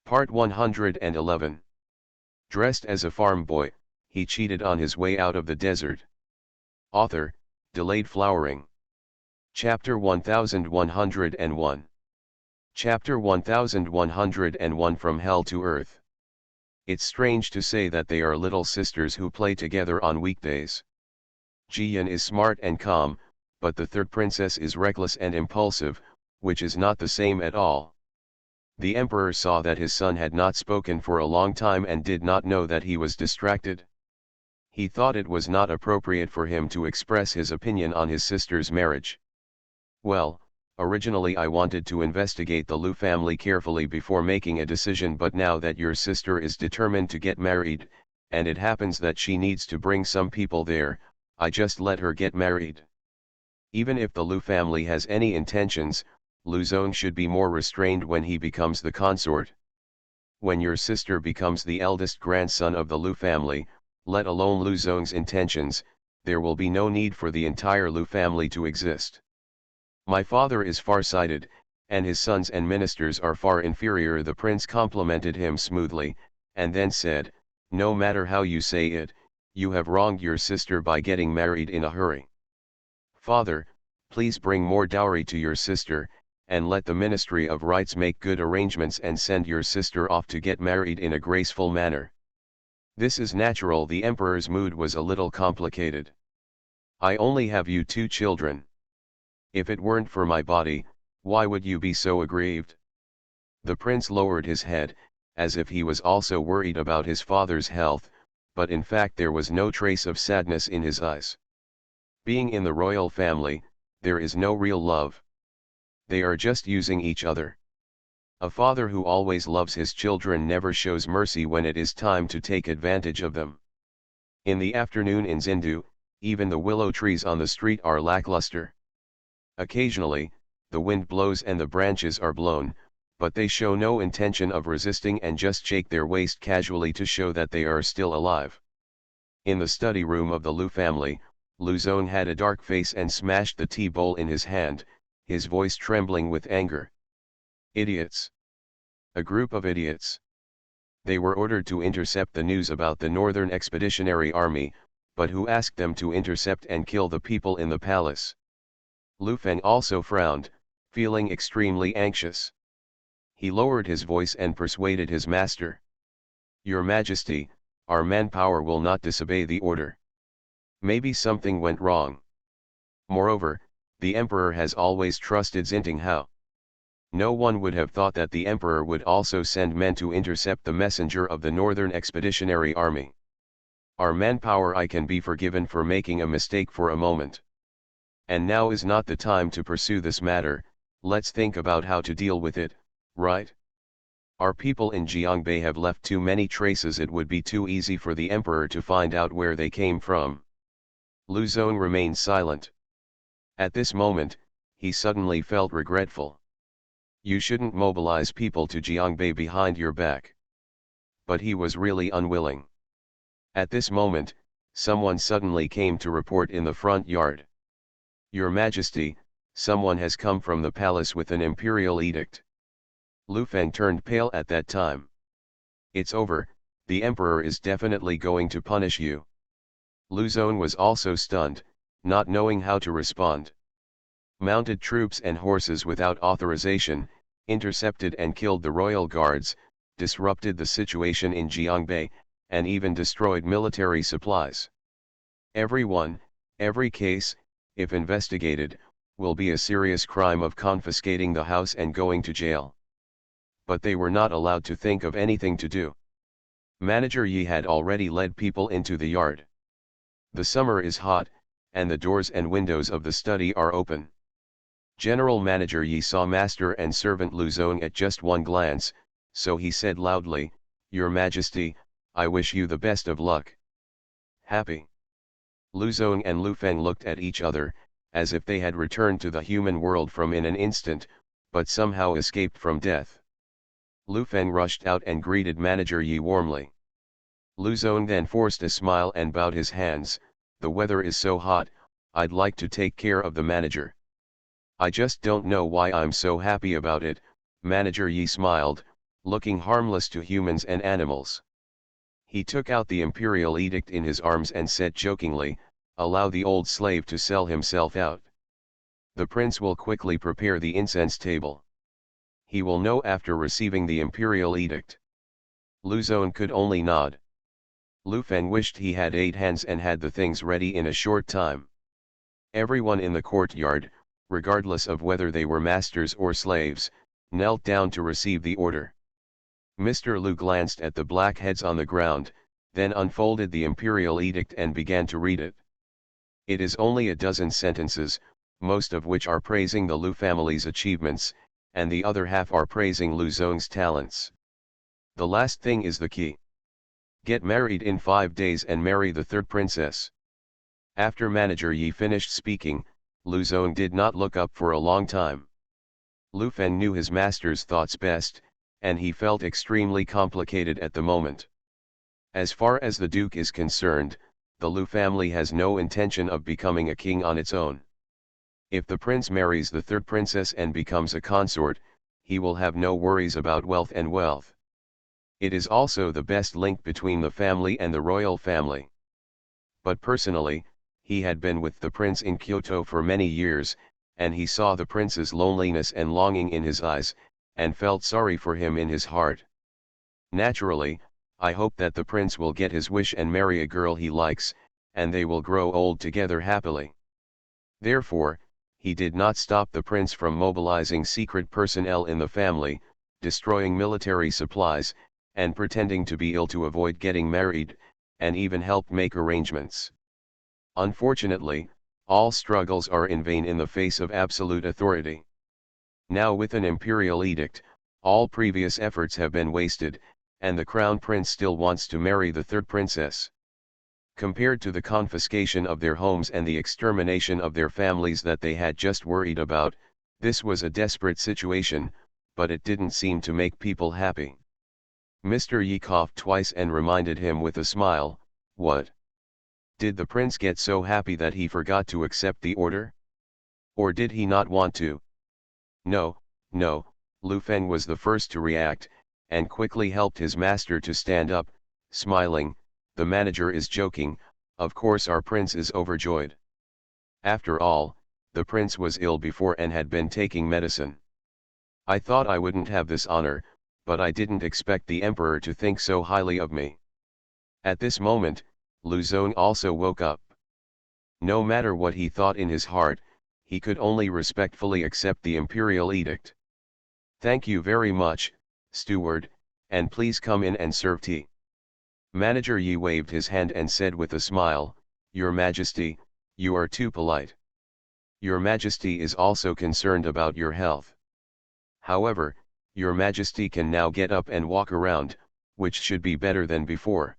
Part 111. Dressed as a farm boy, he cheated on his way out of the desert. Author, Delayed Flowering. Chapter 1101. Chapter 1101 From Hell to Earth. It's strange to say that they are little sisters who play together on weekdays. Jiyan is smart and calm, but the third princess is reckless and impulsive, which is not the same at all. The emperor saw that his son had not spoken for a long time and did not know that he was distracted. He thought it was not appropriate for him to express his opinion on his sister's marriage. Well, originally I wanted to investigate the Lu family carefully before making a decision, but now that your sister is determined to get married, and it happens that she needs to bring some people there, I just let her get married. Even if the Lu family has any intentions, Luzon should be more restrained when he becomes the consort. When your sister becomes the eldest grandson of the Lu family, let alone Luzon's intentions, there will be no need for the entire Lu family to exist. My father is far-sighted, and his sons and ministers are far inferior. The prince complimented him smoothly, and then said, "No matter how you say it, you have wronged your sister by getting married in a hurry. Father, please bring more dowry to your sister, and let the Ministry of Rights make good arrangements and send your sister off to get married in a graceful manner." This is natural. The emperor's mood was a little complicated. I only have you 2 children. If it weren't for my body, why would you be so aggrieved? The prince lowered his head, as if he was also worried about his father's health, but in fact there was no trace of sadness in his eyes. Being in the royal family, there is no real love. They are just using each other. A father who always loves his children never shows mercy when it is time to take advantage of them. In the afternoon in Zindu, even the willow trees on the street are lackluster. Occasionally, the wind blows and the branches are blown, but they show no intention of resisting and just shake their waist casually to show that they are still alive. In the study room of the Lu family, Luzon had a dark face and smashed the tea bowl in his hand, his voice trembling with anger. Idiots. A group of idiots. They were ordered to intercept the news about the Northern Expeditionary Army, but who asked them to intercept and kill the people in the palace? Lu Feng also frowned, feeling extremely anxious. He lowered his voice and persuaded his master. "Your Majesty, our manpower will not disobey the order. Maybe something went wrong. Moreover, the emperor has always trusted Xinting Hao. No one would have thought that the emperor would also send men to intercept the messenger of the Northern Expeditionary Army. Our manpower. I can be forgiven for making a mistake for a moment. And now is not the time to pursue this matter. Let's think about how to deal with it, right? Our people in Jiangbei have left too many traces. It would be too easy for the emperor to find out where they came from." Luzon remained silent. At this moment, he suddenly felt regretful. You shouldn't mobilize people to Jiangbei behind your back. But he was really unwilling. At this moment, someone suddenly came to report in the front yard. "Your Majesty, someone has come from the palace with an imperial edict." Lu Feng turned pale at that time. "It's over, the emperor is definitely going to punish you." Luzon was also stunned, not knowing how to respond. Mounted troops and horses without authorization, intercepted and killed the royal guards, disrupted the situation in Jiangbei, and even destroyed military supplies. Every case, if investigated, will be a serious crime of confiscating the house and going to jail. But they were not allowed to think of anything to do. Manager Yi had already led people into the yard. The summer is hot, and the doors and windows of the study are open. General Manager Yi saw master and servant Luzon at just one glance, so he said loudly, "Your Majesty, I wish you the best of luck." "Happy?" Luzon and Lu Feng looked at each other, as if they had returned to the human world from in an instant, but somehow escaped from death. Lu Feng rushed out and greeted Manager Yi warmly. Luzon then forced a smile and bowed his hands. "The weather is so hot, I'd like to take care of the manager. I just don't know why I'm so happy about it." Manager Yi smiled, looking harmless to humans and animals. He took out the imperial edict in his arms and said jokingly, "Allow the old slave to sell himself out. The prince will quickly prepare the incense table. He will know after receiving the imperial edict." Luzon could only nod. Lu Fen wished he had 8 hands and had the things ready in a short time. Everyone in the courtyard, regardless of whether they were masters or slaves, knelt down to receive the order. Mr. Lu glanced at the black heads on the ground, then unfolded the imperial edict and began to read it. It is only a dozen sentences, most of which are praising the Lu family's achievements, and the other half are praising Luzon's talents. The last thing is the key. Get married in 5 days and marry the third princess. After Manager Yi finished speaking, Luzon did not look up for a long time. Lu Fen knew his master's thoughts best, and he felt extremely complicated at the moment. As far as the Duke is concerned, the Lu family has no intention of becoming a king on its own. If the prince marries the third princess and becomes a consort, he will have no worries about wealth and wealth. It is also the best link between the family and the royal family. But personally, he had been with the prince in Kyoto for many years, and he saw the prince's loneliness and longing in his eyes, and felt sorry for him in his heart. Naturally, I hope that the prince will get his wish and marry a girl he likes, and they will grow old together happily. Therefore, he did not stop the prince from mobilizing secret personnel in the family, destroying military supplies, and pretending to be ill to avoid getting married, and even helped make arrangements. Unfortunately, all struggles are in vain in the face of absolute authority. Now with an imperial edict, all previous efforts have been wasted, and the crown prince still wants to marry the third princess. Compared to the confiscation of their homes and the extermination of their families that they had just worried about, this was a desperate situation, but it didn't seem to make people happy. Mr. Yi coughed twice and reminded him with a smile, "What? Did the prince get so happy that he forgot to accept the order? Or did he not want to?" "No, no," Lu Fen was the first to react, and quickly helped his master to stand up, smiling, "The manager is joking, of course our prince is overjoyed. After all, the prince was ill before and had been taking medicine. I thought I wouldn't have this honor, but I didn't expect the emperor to think so highly of me." At this moment, Luzon also woke up. No matter what he thought in his heart, he could only respectfully accept the imperial edict. "Thank you very much, steward, and please come in and serve tea." Manager Yi waved his hand and said with a smile, "Your Majesty, you are too polite. Your Majesty is also concerned about your health. However, your Majesty can now get up and walk around, which should be better than before.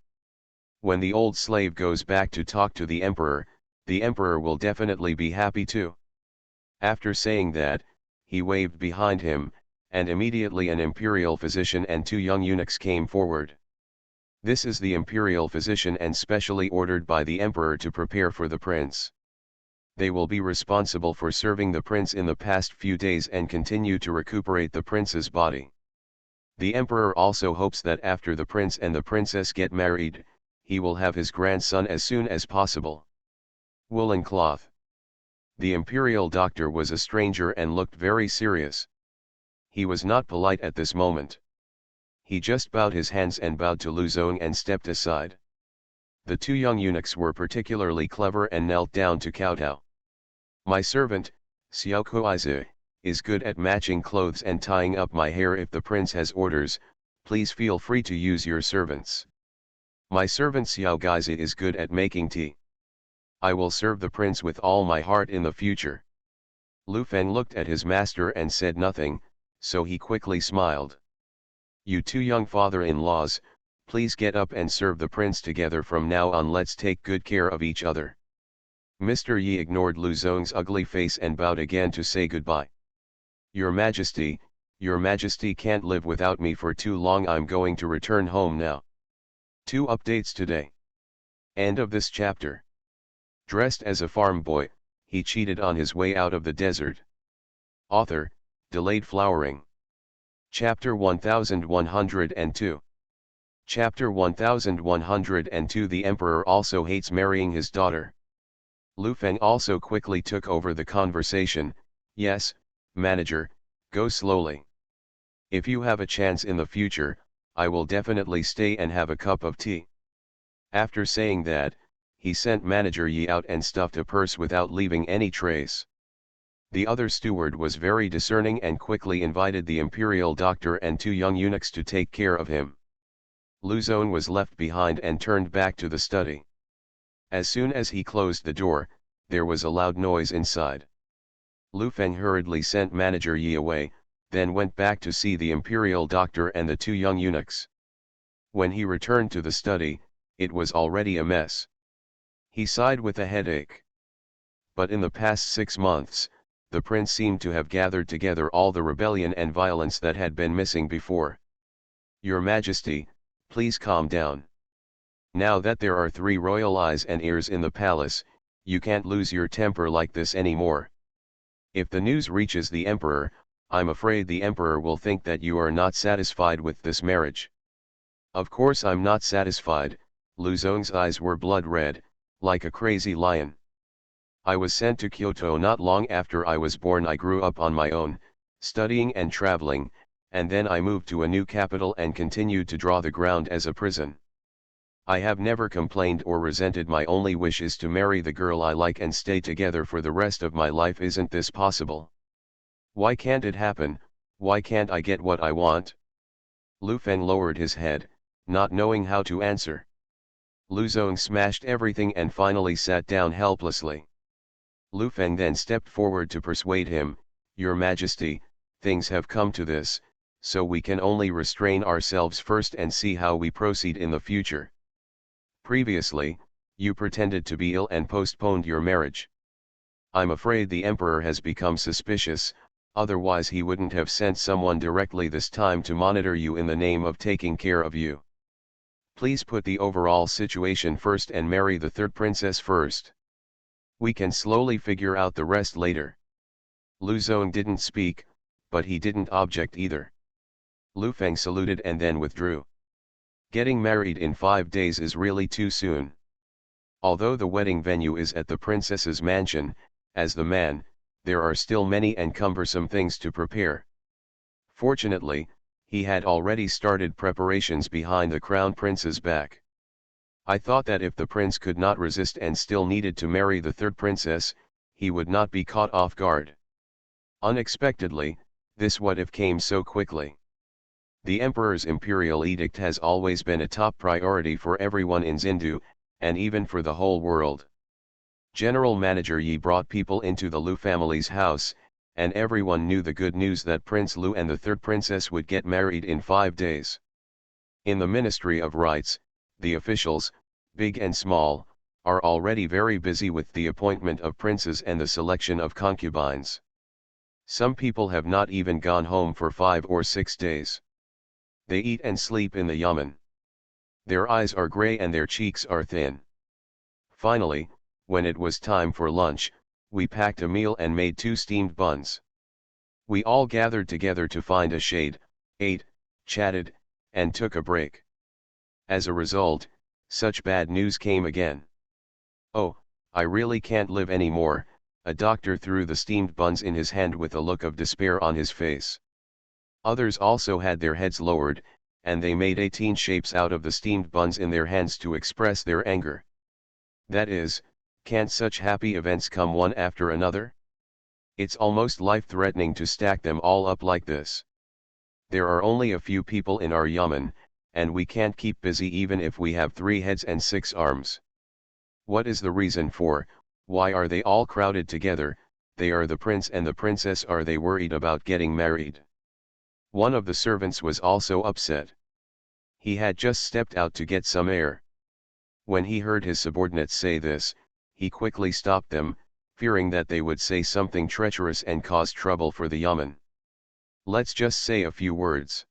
When the old slave goes back to talk to the emperor will definitely be happy too." After saying that, he waved behind him, and immediately an imperial physician and 2 young eunuchs came forward. This is the imperial physician and specially ordered by the emperor to prepare for the prince. They will be responsible for serving the prince in the past few days and continue to recuperate the prince's body. The emperor also hopes that after the prince and the princess get married, he will have his grandson as soon as possible. Woolen cloth. The imperial doctor was a stranger and looked very serious. He was not polite at this moment. He just bowed his hands and bowed to Luzon and stepped aside. The 2 young eunuchs were particularly clever and knelt down to kowtow. "My servant, Xiao Kuizi, is good at matching clothes and tying up my hair. If the prince has orders, please feel free to use your servants. My servant Xiao Gaizi is good at making tea. I will serve the prince with all my heart in the future." Lu Fen looked at his master and said nothing, so he quickly smiled. "You 2 young father-in-laws, please get up and serve the prince together from now on. Let's take good care of each other." Mr. Yi ignored Luzon's ugly face and bowed again to say goodbye. Your Majesty can't live without me for too long. I'm going to return home now." 2 updates today. End of this chapter. Dressed as a farm boy, he cheated on his way out of the desert. Author, Delayed Flowering. Chapter 1102. Chapter 1102. The Emperor also hates marrying his daughter. Lu Feng also quickly took over the conversation. Yes, manager, go slowly. If you have a chance in the future, I will definitely stay and have a cup of tea. After saying that, he sent Manager Yi out and stuffed a purse without leaving any trace. The other steward was very discerning and quickly invited the imperial doctor and two young eunuchs to take care of him. Lu Zong was left behind and turned back to the study. As soon as he closed the door, there was a loud noise inside. Lu Feng hurriedly sent Manager Yi away, then went back to see the imperial doctor and the two young eunuchs. When he returned to the study, it was already a mess. He sighed with a headache. But in the past 6 months, the prince seemed to have gathered together all the rebellion and violence that had been missing before. Your Majesty, please calm down. Now that there are 3 royal eyes and ears in the palace, you can't lose your temper like this anymore. If the news reaches the emperor, I'm afraid the emperor will think that you are not satisfied with this marriage. Of course I'm not satisfied. Lu Zong's eyes were blood red, like a crazy lion. I was sent to Kyoto not long after I was born. I grew up on my own, studying and traveling, and then I moved to a new capital and continued to draw the ground as a prison. I have never complained or resented. My only wish is to marry the girl I like and stay together for the rest of my life. Isn't this possible? Why can't it happen? Why can't I get what I want? Lu Feng lowered his head, not knowing how to answer. Lu Zong smashed everything and finally sat down helplessly. Lu Feng then stepped forward to persuade him, Your Majesty, things have come to this, so we can only restrain ourselves first and see how we proceed in the future. Previously, you pretended to be ill and postponed your marriage. I'm afraid the emperor has become suspicious, otherwise he wouldn't have sent someone directly this time to monitor you in the name of taking care of you. Please put the overall situation first and marry the 3rd princess first. We can slowly figure out the rest later. Lu Zong didn't speak, but he didn't object either. Lu Feng saluted and then withdrew. Getting married in 5 days is really too soon. Although the wedding venue is at the princess's mansion, as the man, there are still many and cumbersome things to prepare. Fortunately, he had already started preparations behind the crown prince's back. I thought that if the prince could not resist and still needed to marry the 3rd princess, he would not be caught off guard. Unexpectedly, this what if came so quickly. The emperor's imperial edict has always been a top priority for everyone in Xindu, and even for the whole world. General Manager Yi brought people into the Lu family's house, and everyone knew the good news that Prince Lu and the 3rd princess would get married in 5 days. In the Ministry of Rites, the officials, big and small, are already very busy with the appointment of princes and the selection of concubines. Some people have not even gone home for 5 or 6 days. They eat and sleep in the yamen. Their eyes are gray and their cheeks are thin. Finally, when it was time for lunch, we packed a meal and made 2 steamed buns. We all gathered together to find a shade, ate, chatted, and took a break. As a result, such bad news came again. Oh, I really can't live anymore. A doctor threw the steamed buns in his hand with a look of despair on his face. Others also had their heads lowered, and they made 18 shapes out of the steamed buns in their hands to express their anger. That is, can't such happy events come one after another? It's almost life-threatening to stack them all up like this. There are only a few people in our yamen, and we can't keep busy even if we have 3 heads and 6 arms. What is the reason for? Why are they all crowded together? They are the prince and the princess. Are they worried about getting married? One of the servants was also upset. He had just stepped out to get some air. When he heard his subordinates say this, he quickly stopped them, fearing that they would say something treacherous and cause trouble for the yamen. Let's just say a few words.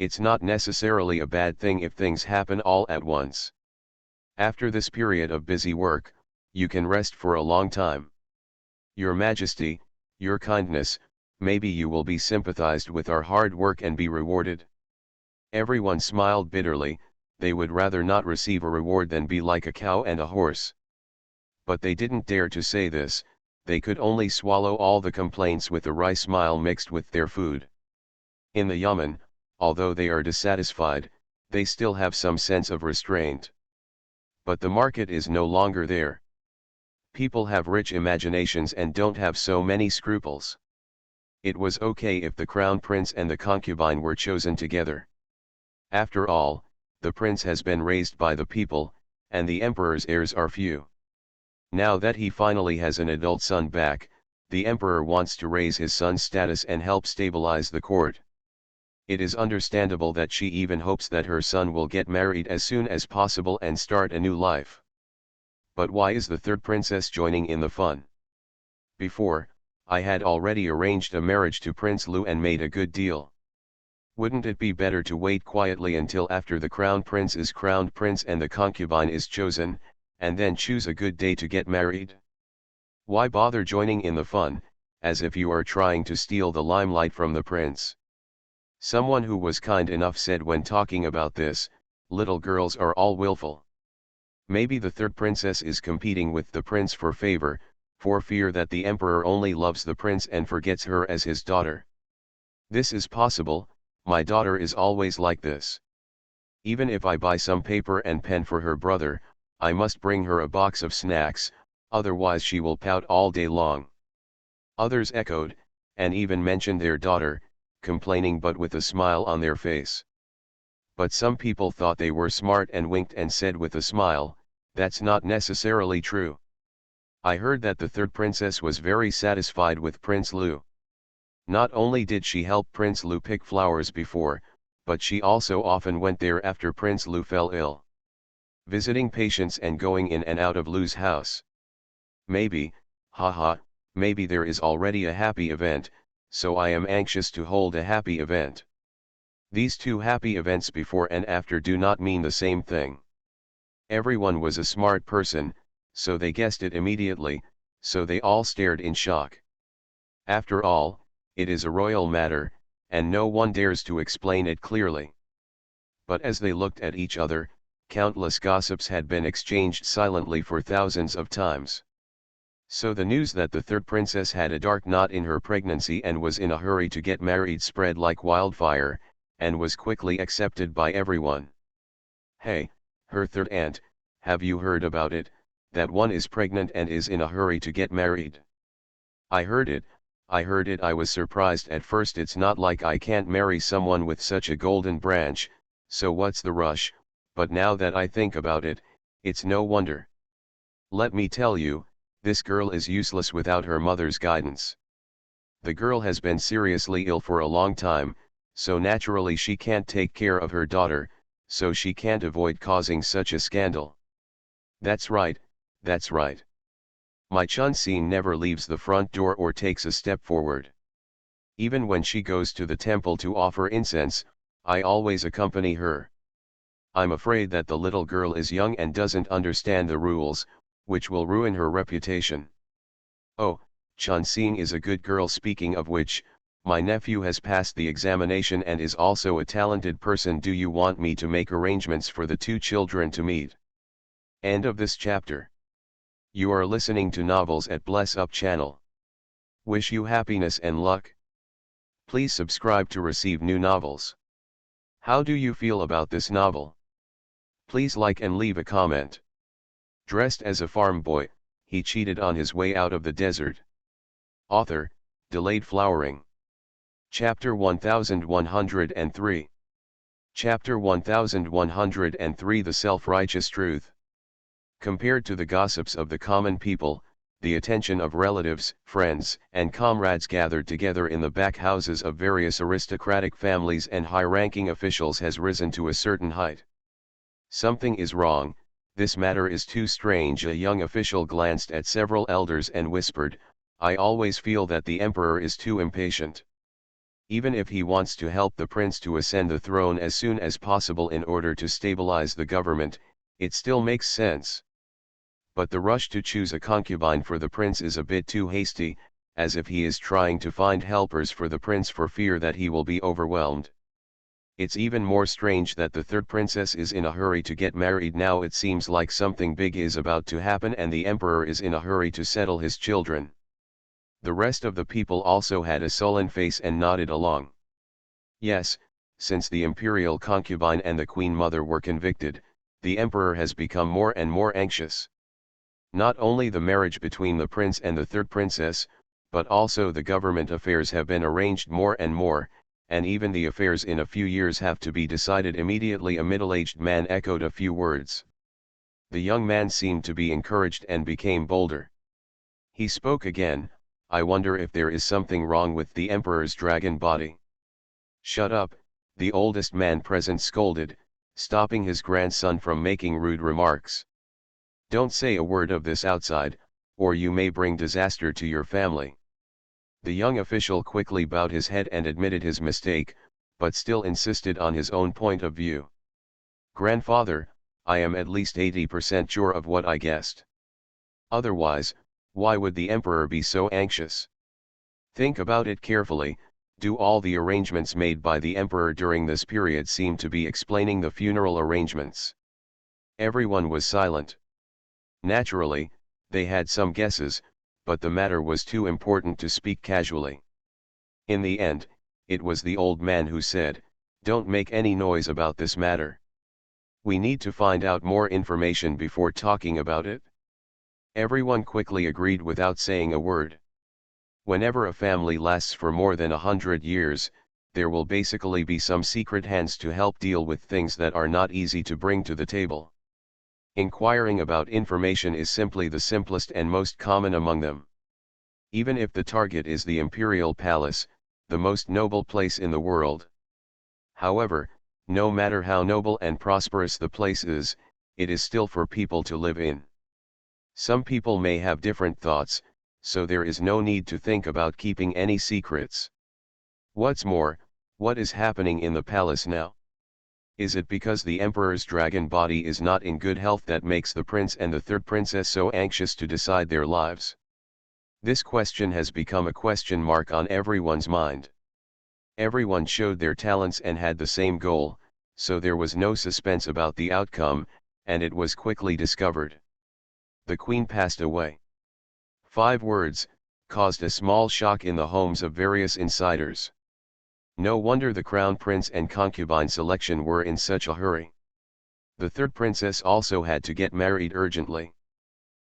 It's not necessarily a bad thing if things happen all at once. After this period of busy work, you can rest for a long time. Your Majesty, your kindness, maybe you will be sympathized with our hard work and be rewarded. Everyone smiled bitterly, they would rather not receive a reward than be like a cow and a horse. But they didn't dare to say this, they could only swallow all the complaints with a wry smile mixed with their food. In the Yamen, although they are dissatisfied, they still have some sense of restraint. But the market is no longer there. People have rich imaginations and don't have so many scruples. It was okay if the crown prince and the concubine were chosen together. After all, the prince has been raised by the people, and the emperor's heirs are few. Now that he finally has an adult son back, the emperor wants to raise his son's status and help stabilize the court. It is understandable that she even hopes that her son will get married as soon as possible and start a new life. But why is the third princess joining in the fun? Before, I had already arranged a marriage to Prince Lu and made a good deal. Wouldn't it be better to wait quietly until after the crown prince is crowned prince and the concubine is chosen, and then choose a good day to get married? Why bother joining in the fun, as if you are trying to steal the limelight from the prince? Someone who was kind enough said when talking about this, little girls are all willful. Maybe the third princess is competing with the prince for favor, for fear that the emperor only loves the prince and forgets her as his daughter. This is possible, my daughter is always like this. Even if I buy some paper and pen for her brother, I must bring her a box of snacks, otherwise she will pout all day long. Others echoed, and even mentioned their daughter, complaining but with a smile on their face. But some people thought they were smart and winked and said with a smile, "That's not necessarily true." I heard that the third princess was very satisfied with Prince Lu. Not only did she help Prince Lu pick flowers before, but she also often went there after Prince Lu fell ill, visiting patients and going in and out of Lu's house. Maybe, haha, maybe there is already a happy event, so I am anxious to hold a happy event. These two happy events before and after do not mean the same thing. Everyone was a smart person, so they guessed it immediately, so they all stared in shock. After all, it is a royal matter, and no one dares to explain it clearly. But as they looked at each other, countless gossips had been exchanged silently for thousands of times. So the news that the third princess had a dark knot in her pregnancy and was in a hurry to get married spread like wildfire, and was quickly accepted by everyone. "Hey, her third aunt, have you heard about it, that one is pregnant and is in a hurry to get married?" I heard it, I was surprised at first. It's not like I can't marry someone with such a golden branch, so what's the rush, but now that I think about it, it's no wonder. Let me tell you, this girl is useless without her mother's guidance. The girl has been seriously ill for a long time, so naturally she can't take care of her daughter, so she can't avoid causing such a scandal. That's right, that's right. My Chun-Seen never leaves the front door or takes a step forward. Even when she goes to the temple to offer incense, I always accompany her. I'm afraid that the little girl is young and doesn't understand the rules, which will ruin her reputation. Oh, Chun-Seen is a good girl. Speaking of which, my nephew has passed the examination and is also a talented person. Do you want me to make arrangements for the two children to meet? End of this chapter. You are listening to Novels at Bless Up channel. Wish you happiness and luck. Please subscribe to receive new novels. How do you feel about this novel? Please like and leave a comment. Dressed as a farm boy, he cheated on his way out of the desert. Author, Delayed Flowering. Chapter 1103. Chapter 1103. The Self-Righteous Truth. Compared to the gossips of the common people, the attention of relatives, friends, and comrades gathered together in the back houses of various aristocratic families and high-ranking officials has risen to a certain height. Something is wrong, this matter is too strange. A young official glanced at several elders and whispered, "I always feel that the emperor is too impatient. Even if he wants to help the prince to ascend the throne as soon as possible in order to stabilize the government, it still makes sense. But the rush to choose a concubine for the prince is a bit too hasty, as if he is trying to find helpers for the prince for fear that he will be overwhelmed. It's even more strange that the third princess is in a hurry to get married now. It seems like something big is about to happen and the emperor is in a hurry to settle his children. The rest of the people also had a sullen face and nodded along. Yes, since the imperial concubine and the queen mother were convicted, the emperor has become more and more anxious. Not only the marriage between the prince and the third princess, but also the government affairs have been arranged more and more, and even the affairs in a few years have to be decided immediately. A middle-aged man echoed a few words. The young man seemed to be encouraged and became bolder. He spoke again, "I wonder if there is something wrong with the emperor's dragon body." "Shut up," the oldest man present scolded, stopping his grandson from making rude remarks. "Don't say a word of this outside, or you may bring disaster to your family." The young official quickly bowed his head and admitted his mistake, but still insisted on his own point of view. "Grandfather, I am at least 80% sure of what I guessed. Otherwise, why would the emperor be so anxious? Think about it carefully. Do all the arrangements made by the emperor during this period seem to be explaining the funeral arrangements?" Everyone was silent. Naturally, they had some guesses, but the matter was too important to speak casually. In the end, it was the old man who said, "Don't make any noise about this matter. We need to find out more information before talking about it." Everyone quickly agreed without saying a word. Whenever a family lasts for more than 100 years, there will basically be some secret hands to help deal with things that are not easy to bring to the table. Inquiring about information is simply the simplest and most common among them. Even if the target is the imperial palace, the most noble place in the world. However, no matter how noble and prosperous the place is, it is still for people to live in. Some people may have different thoughts, so there is no need to think about keeping any secrets. What's more, what is happening in the palace now? Is it because the emperor's dragon body is not in good health that makes the prince and the third princess so anxious to decide their lives? This question has become a question mark on everyone's mind. Everyone showed their talents and had the same goal, so there was no suspense about the outcome, and it was quickly discovered. The queen passed away. 5 words caused a small shock in the homes of various insiders. No wonder the crown prince and concubine selection were in such a hurry. The third princess also had to get married urgently.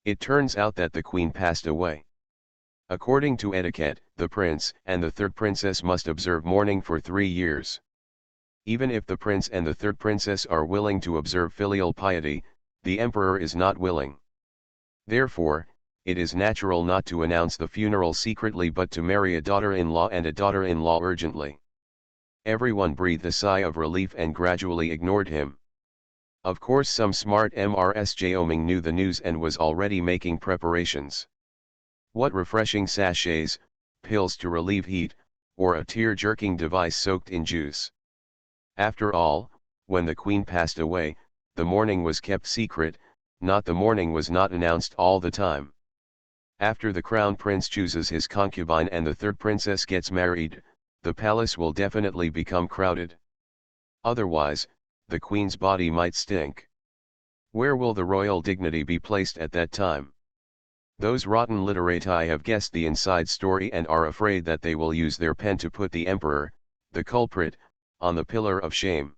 It turns out that the queen passed away. According to etiquette, the prince and the third princess must observe mourning for 3 years. Even if the prince and the third princess are willing to observe filial piety, the emperor is not willing. Therefore, it is natural not to announce the funeral secretly but to marry a daughter-in-law and a daughter-in-law urgently. Everyone breathed a sigh of relief and gradually ignored him. Of course some smart MRSJoming knew the news and was already making preparations. What refreshing sachets, pills to relieve heat, or a tear-jerking device soaked in juice. After all, when the queen passed away, the mourning was kept secret, not the mourning was not announced all the time. After the crown prince chooses his concubine and the third princess gets married, the palace will definitely become crowded. Otherwise, the queen's body might stink. Where will the royal dignity be placed at that time? Those rotten literati have guessed the inside story and are afraid that they will use their pen to put the emperor, the culprit, on the pillar of shame.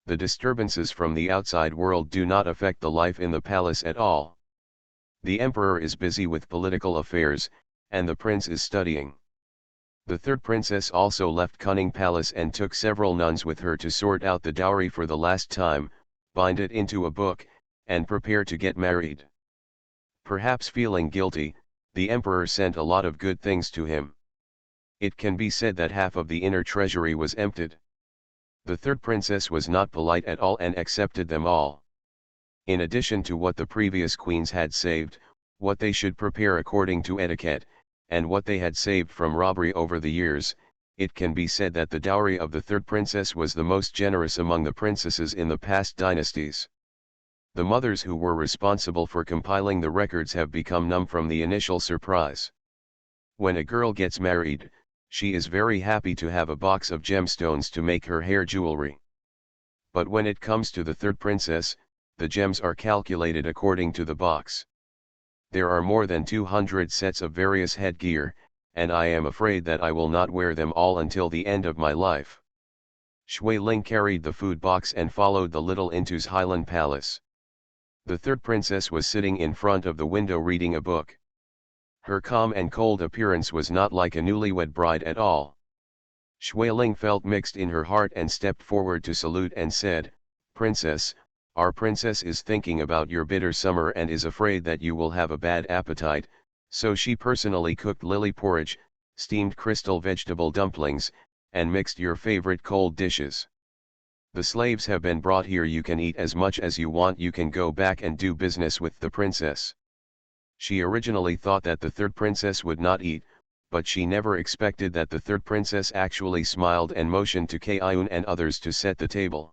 The disturbances from the outside world do not affect the life in the palace at all. The emperor is busy with political affairs, and the prince is studying. The third princess also left Cunning Palace and took several nuns with her to sort out the dowry for the last time, bind it into a book, and prepare to get married. Perhaps feeling guilty, the emperor sent a lot of good things to him. It can be said that half of the inner treasury was emptied. The third princess was not polite at all and accepted them all. In addition to what the previous queens had saved, what they should prepare according to etiquette, and what they had saved from robbery over the years, it can be said that the dowry of the third princess was the most generous among the princesses in the past dynasties. The mothers who were responsible for compiling the records have become numb from the initial surprise. When a girl gets married, she is very happy to have a box of gemstones to make her hair jewelry. But when it comes to the third princess, the gems are calculated according to the box. There are more than 200 sets of various headgear, and I am afraid that I will not wear them all until the end of my life. Shui Ling carried the food box and followed the little into's Highland Palace. The third princess was sitting in front of the window reading a book. Her calm and cold appearance was not like a newlywed bride at all. Shui Ling felt mixed in her heart and stepped forward to salute and said, "Princess, our princess is thinking about your bitter summer and is afraid that you will have a bad appetite, so she personally cooked lily porridge, steamed crystal vegetable dumplings, and mixed your favorite cold dishes. The slaves have been brought here. You can eat as much as you want. You can go back and do business with the princess." She originally thought that the third princess would not eat, but she never expected that the third princess actually smiled and motioned to Kaiun and others to set the table.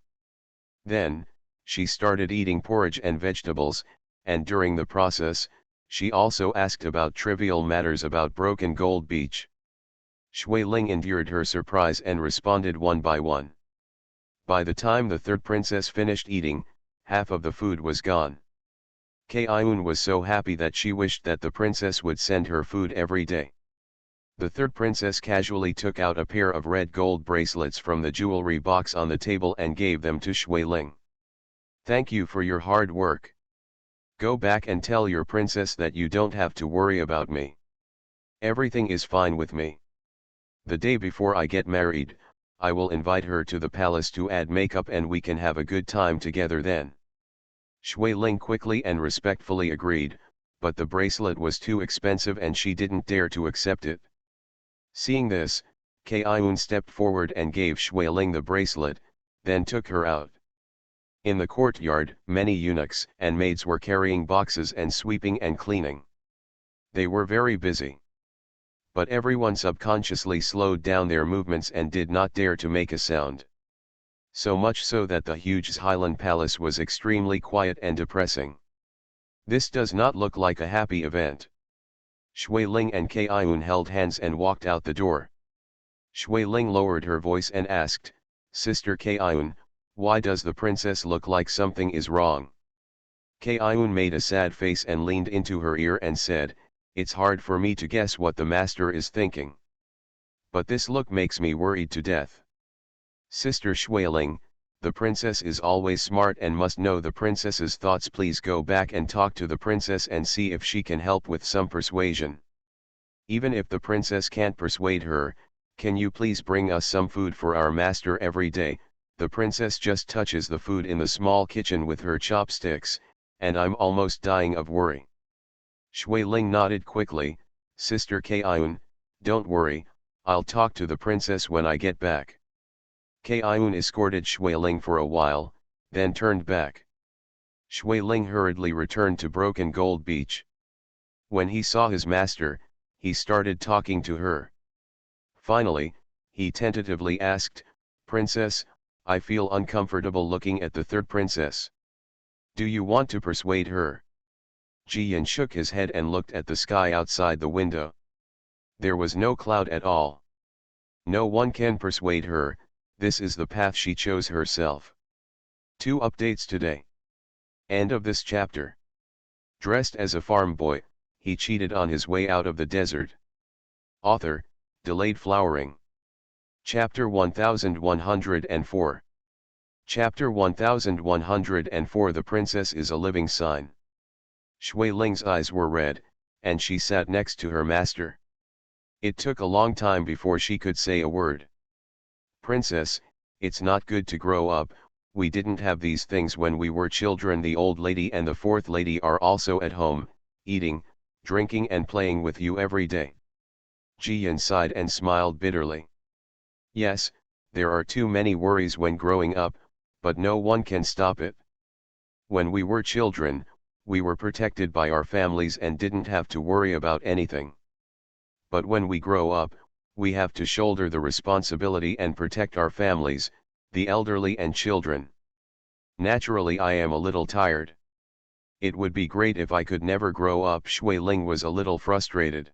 Then, she started eating porridge and vegetables, and during the process, she also asked about trivial matters about Broken Gold Beach. Shui Ling endured her surprise and responded one by one. By the time the third princess finished eating, half of the food was gone. Kaiun was so happy that she wished that the princess would send her food every day. The third princess casually took out a pair of red gold bracelets from the jewelry box on the table and gave them to Shui Ling. "Thank you for your hard work. Go back and tell your princess that you don't have to worry about me. Everything is fine with me. The day before I get married, I will invite her to the palace to add makeup and we can have a good time together then." Shui Ling quickly and respectfully agreed, but the bracelet was too expensive and she didn't dare to accept it. Seeing this, Kaiun stepped forward and gave Shui Ling the bracelet, then took her out. In the courtyard, many eunuchs and maids were carrying boxes and sweeping and cleaning. They were very busy. But everyone subconsciously slowed down their movements and did not dare to make a sound. So much so that the huge Highland Palace was extremely quiet and depressing. This does not look like a happy event. Shui Ling and Kaiun held hands and walked out the door. Shui Ling lowered her voice and asked, "Sister Kaiun, why does the princess look like something is wrong?" Kaiun made a sad face and leaned into her ear and said, "It's hard for me to guess what the master is thinking. But this look makes me worried to death. Sister Shui Ling, the princess is always smart and must know the princess's thoughts. Please go back and talk to the princess and see if she can help with some persuasion. Even if the princess can't persuade her, can you please bring us some food for our master every day? The princess just touches the food in the small kitchen with her chopsticks, and I'm almost dying of worry." Shui Ling nodded quickly, "Sister Kaiun, don't worry, I'll talk to the princess when I get back." Kaiun escorted Shui Ling for a while, then turned back. Shui Ling hurriedly returned to Broken Gold Beach. When he saw his master, he started talking to her. Finally, he tentatively asked, "Princess, I feel uncomfortable looking at the third princess. Do you want to persuade her?" Jiyan shook his head and looked at the sky outside the window. There was no cloud at all. No one can persuade her, this is the path she chose herself. 2 updates today. End of this chapter. Dressed as a farm boy, he cheated on his way out of the desert. Author, Delayed Flowering. Chapter 1104. Chapter 1104. The princess is a living sign. Shui Ling's eyes were red, and she sat next to her master. It took a long time before she could say a word. "Princess, it's not good to grow up, we didn't have these things when we were children. The old lady and the fourth lady are also at home, eating, drinking and playing with you every day." Jiyan sighed and smiled bitterly. "Yes, there are too many worries when growing up, but no one can stop it. When we were children, we were protected by our families and didn't have to worry about anything. But when we grow up, we have to shoulder the responsibility and protect our families, the elderly and children. Naturally, I am a little tired. It would be great if I could never grow up." Shui Ling was a little frustrated.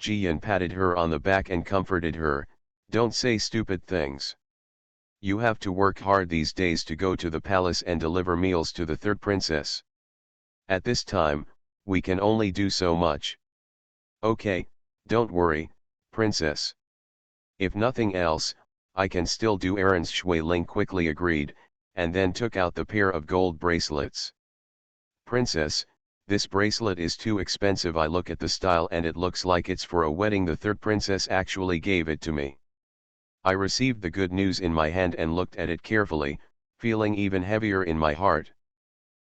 Ji-Yan patted her on the back and comforted her, "Don't say stupid things. You have to work hard these days to go to the palace and deliver meals to the third princess. At this time, we can only do so much." "Okay, don't worry, princess. If nothing else, I can still do errands," Shui Ling quickly agreed, and then took out the pair of gold bracelets. "Princess, this bracelet is too expensive. I look at the style and it looks like it's for a wedding. The third princess actually gave it to me." I received the good news in my hand and looked at it carefully, feeling even heavier in my heart.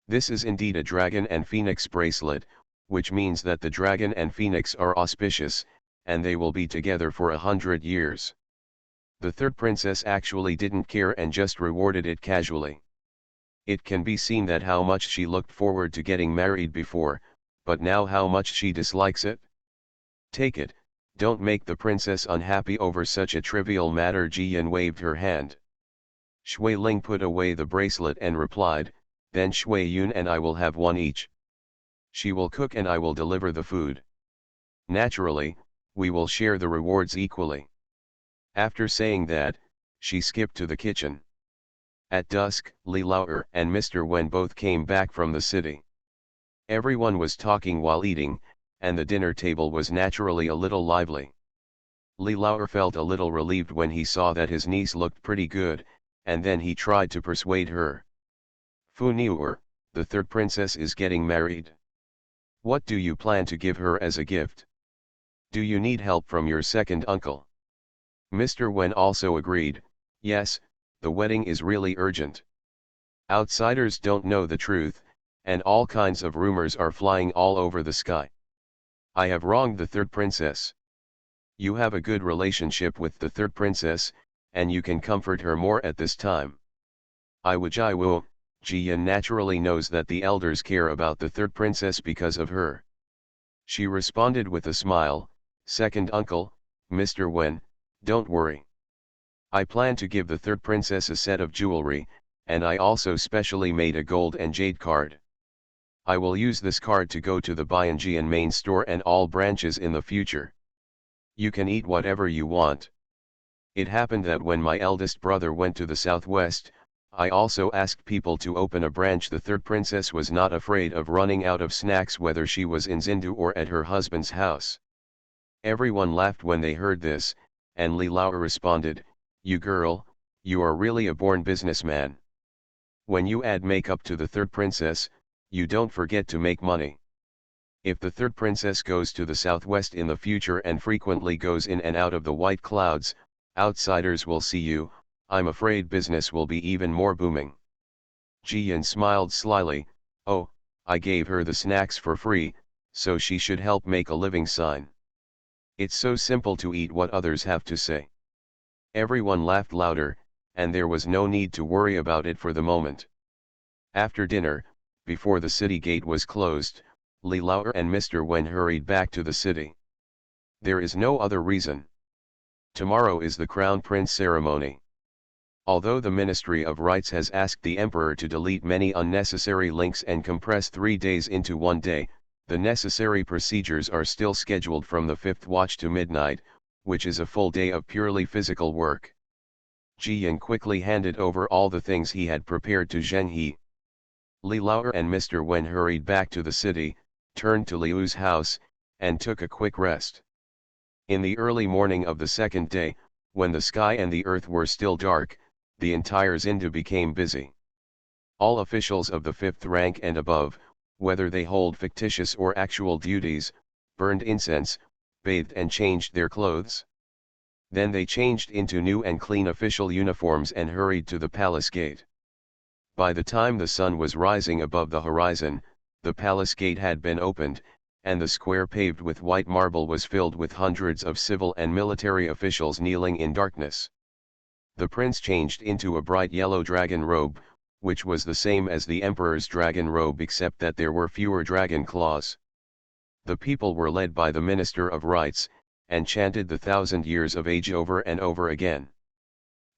This is indeed a dragon and phoenix bracelet, which means that the dragon and phoenix are auspicious, and they will be together for 100 years. The third princess actually didn't care and just rewarded it casually. It can be seen that how much she looked forward to getting married before, but now how much she dislikes it. "Take it, don't make the princess unhappy over such a trivial matter." Ji-Yan waved her hand. Shui Ling put away the bracelet and replied, "Then Shui Yun and I will have one each. She will cook and I will deliver the food. Naturally, we will share the rewards equally." After saying that, she skipped to the kitchen. At dusk, Li Laoer and Mr. Wen both came back from the city. Everyone was talking while eating, and the dinner table was naturally a little lively. Li Laoer felt a little relieved when he saw that his niece looked pretty good, and then he tried to persuade her. "Fu Niuer, the third princess is getting married. What do you plan to give her as a gift? Do you need help from your second uncle?" Mr. Wen also agreed, "Yes, the wedding is really urgent. Outsiders don't know the truth, and all kinds of rumors are flying all over the sky. I have wronged the third princess. You have a good relationship with the third princess, and you can comfort her more at this time." "I will." Ji-Yan naturally knows that the elders care about the third princess because of her. She responded with a smile, "Second uncle, Mr. Wen, don't worry. I plan to give the third princess a set of jewelry, and I also specially made a gold and jade card. I will use this card to go to the Bianjian main store and all branches in the future. You can eat whatever you want. It happened that when my eldest brother went to the southwest, I also asked people to open a branch. The third princess was not afraid of running out of snacks whether she was in Zindu or at her husband's house." Everyone laughed when they heard this, and Li Laoer responded, "You girl, you are really a born businessman. When you add makeup to the third princess, you don't forget to make money. If the third princess goes to the southwest in the future and frequently goes in and out of the white clouds, outsiders will see you. I'm afraid business will be even more booming." Ji-Yan smiled slyly, "Oh, I gave her the snacks for free, so she should help make a living sign. It's so simple to eat what others have to say." Everyone laughed louder, and there was no need to worry about it for the moment. After dinner, before the city gate was closed, Li Laoer and Mr. Wen hurried back to the city. There is no other reason. Tomorrow is the crown prince ceremony. Although the Ministry of Rites has asked the Emperor to delete many unnecessary links and compress 3 days into 1 day, the necessary procedures are still scheduled from the 5th watch to midnight, which is a full day of purely physical work. Ji-Yan quickly handed over all the things he had prepared to Zheng He. Li Laoer and Mr. Wen hurried back to the city, turned to Liu's house, and took a quick rest. In the early morning of the second day, when the sky and the earth were still dark, the entire Zindu became busy. All officials of the 5th rank and above, whether they hold fictitious or actual duties, burned incense, bathed and changed their clothes. Then they changed into new and clean official uniforms and hurried to the palace gate. By the time the sun was rising above the horizon, the palace gate had been opened, and the square paved with white marble was filled with hundreds of civil and military officials kneeling in darkness. The prince changed into a bright yellow dragon robe, which was the same as the emperor's dragon robe except that there were fewer dragon claws. The people were led by the Minister of Rites, and chanted the 1,000 years of age over and over again.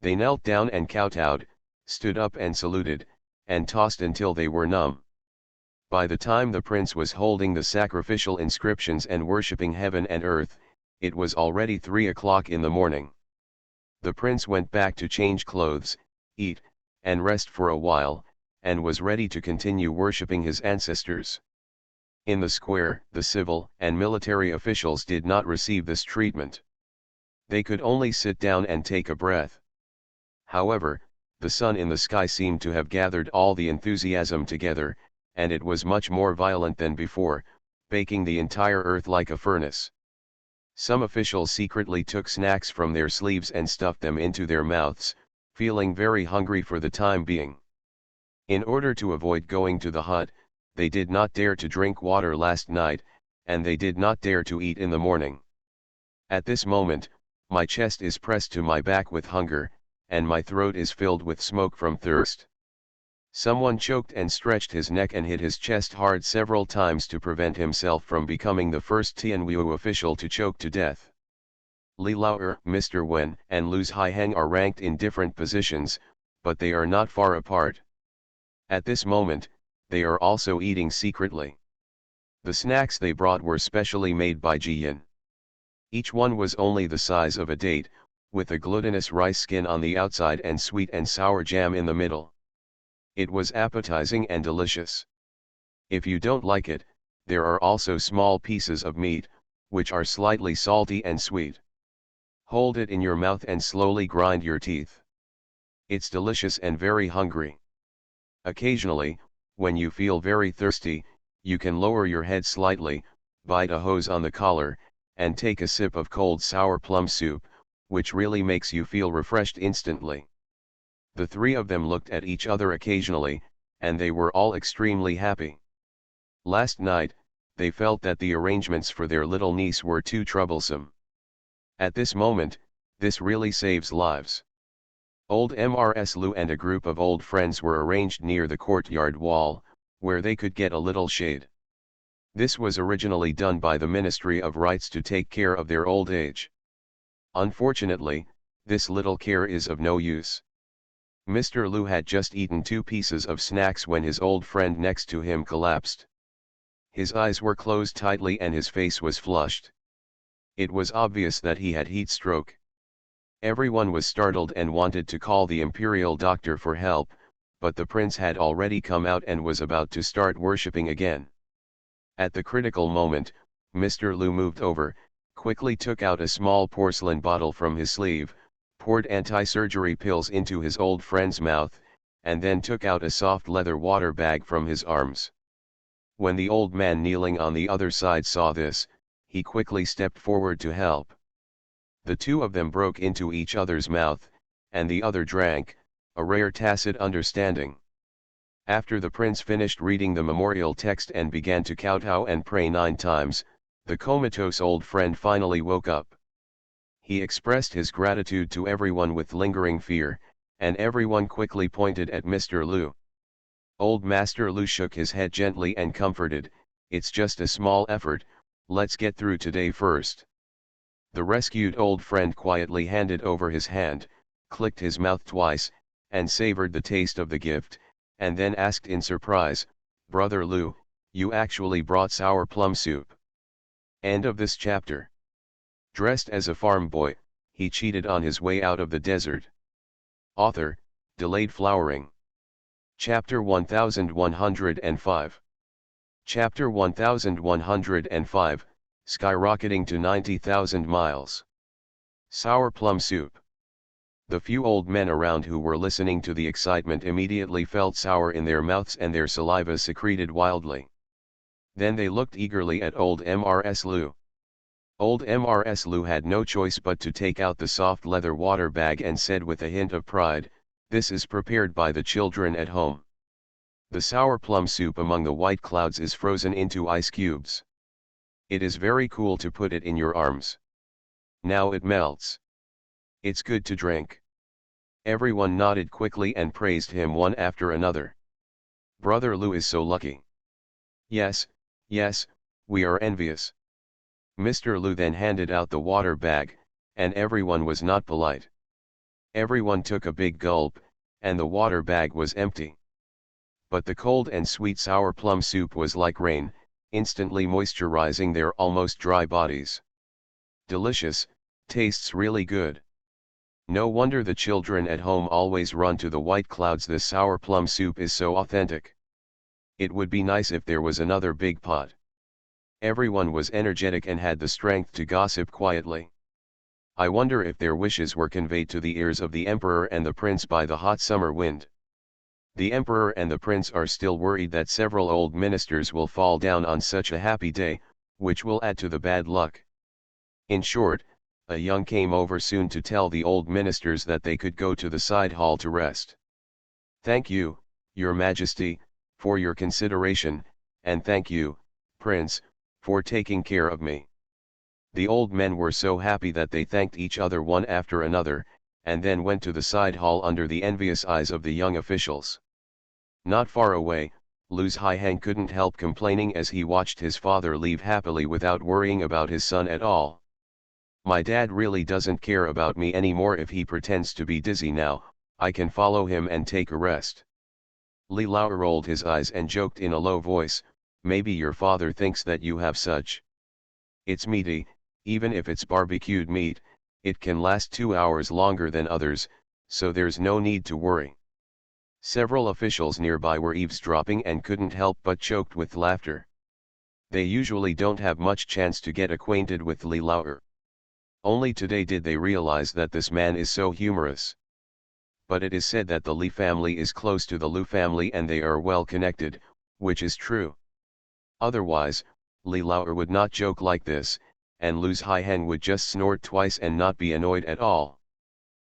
They knelt down and kowtowed, stood up and saluted, and tossed until they were numb. By the time the prince was holding the sacrificial inscriptions and worshipping heaven and earth, It was already 3 o'clock in the morning. The prince went back to change clothes, eat, and rest for a while, and was ready to continue worshipping his ancestors. In the square, the civil and military officials did not receive this treatment. They could only sit down and take a breath. However, the sun in the sky seemed to have gathered all the enthusiasm together, and it was much more violent than before, baking the entire earth like a furnace. Some officials secretly took snacks from their sleeves and stuffed them into their mouths, feeling very hungry for the time being. In order to avoid going to the hut, they did not dare to drink water last night, and they did not dare to eat in the morning. At this moment, my chest is pressed to my back with hunger, and my throat is filled with smoke from thirst. Someone choked and stretched his neck and hit his chest hard several times to prevent himself from becoming the first Tianwu official to choke to death. Li Laoer, Mr. Wen, and Lu's Haiheng are ranked in different positions, but they are not far apart. At this moment, they are also eating secretly. The snacks they brought were specially made by Jiyan. Each one was only the size of a date, with a glutinous rice skin on the outside and sweet and sour jam in the middle. It was appetizing and delicious. If you don't like it, there are also small pieces of meat, which are slightly salty and sweet. Hold it in your mouth and slowly grind your teeth. It's delicious and very hungry. Occasionally, when you feel very thirsty, you can lower your head slightly, bite a hose on the collar, and take a sip of cold sour plum soup, which really makes you feel refreshed instantly. The three of them looked at each other occasionally, and they were all extremely happy. Last night, they felt that the arrangements for their little niece were too troublesome. At this moment, this really saves lives. Old Mrs. Lu and a group of old friends were arranged near the courtyard wall, where they could get a little shade. This was originally done by the Ministry of Rights to take care of their old age. Unfortunately, this little care is of no use. Mr. Lu had just eaten 2 pieces of snacks when his old friend next to him collapsed. His eyes were closed tightly and his face was flushed. It was obvious that he had heat stroke. Everyone was startled and wanted to call the imperial doctor for help, but the prince had already come out and was about to start worshipping again. At the critical moment, Mr. Lu moved over, quickly took out a small porcelain bottle from his sleeve, poured anti-surgery pills into his old friend's mouth, and then took out a soft leather water bag from his arms. When the old man kneeling on the other side saw this, he quickly stepped forward to help. The two of them broke into each other's mouth, and the other drank, a rare tacit understanding. After the prince finished reading the memorial text and began to kowtow and pray 9 times, the comatose old friend finally woke up. He expressed his gratitude to everyone with lingering fear, and everyone quickly pointed at Mr. Lu. Old Master Lu shook his head gently and comforted, "It's just a small effort, let's get through today first." The rescued old friend quietly handed over his hand, clicked his mouth twice, and savored the taste of the gift, and then asked in surprise, "Brother Lu, you actually brought sour plum soup." End of this chapter. Dressed as a farm boy, he cheated on his way out of the desert. Author, Delayed Flowering. Chapter 1105. Chapter 1105, Skyrocketing to 90,000 miles. Sour plum soup. The few old men around who were listening to the excitement immediately felt sour in their mouths and their saliva secreted wildly. Then they looked eagerly at old Mrs. Lu. Old Mrs. Lu had no choice but to take out the soft leather water bag and said with a hint of pride, "This is prepared by the children at home. The sour plum soup among the white clouds is frozen into ice cubes. It is very cool to put it in your arms. Now it melts. It's good to drink." Everyone nodded quickly and praised him one after another. "Brother Lu is so lucky." "Yes, yes, we are envious." Mr. Lu then handed out the water bag, and everyone was not polite. Everyone took a big gulp, and the water bag was empty. But the cold and sweet sour plum soup was like rain, instantly moisturizing their almost dry bodies. Delicious, tastes really good. No wonder the children at home always run to the white clouds. This sour plum soup is so authentic. It would be nice if there was another big pot. Everyone was energetic and had the strength to gossip quietly. I wonder if their wishes were conveyed to the ears of the emperor and the prince by the hot summer wind. The emperor and the prince are still worried that several old ministers will fall down on such a happy day, which will add to the bad luck. In short, a young came over soon to tell the old ministers that they could go to the side hall to rest. "Thank you, your majesty, for your consideration, and thank you, prince, for taking care of me." The old men were so happy that they thanked each other one after another, and then went to the side hall under the envious eyes of the young officials. Not far away, Lu's Haihang couldn't help complaining as he watched his father leave happily without worrying about his son at all. "My dad really doesn't care about me anymore. If he pretends to be dizzy now, I can follow him and take a rest." Li Lao rolled his eyes and joked in a low voice, "Maybe your father thinks that you have such. It's meaty. Even if it's barbecued meat, it can last 2 hours longer than others, so there's no need to worry." Several officials nearby were eavesdropping and couldn't help but choked with laughter. They usually don't have much chance to get acquainted with Li Lao. Only today did they realize that this man is so humorous. But it is said that the Li family is close to the Lu family and they are well connected, which is true. Otherwise, Li Lao would not joke like this, and Lu's Haihang would just snort twice and not be annoyed at all.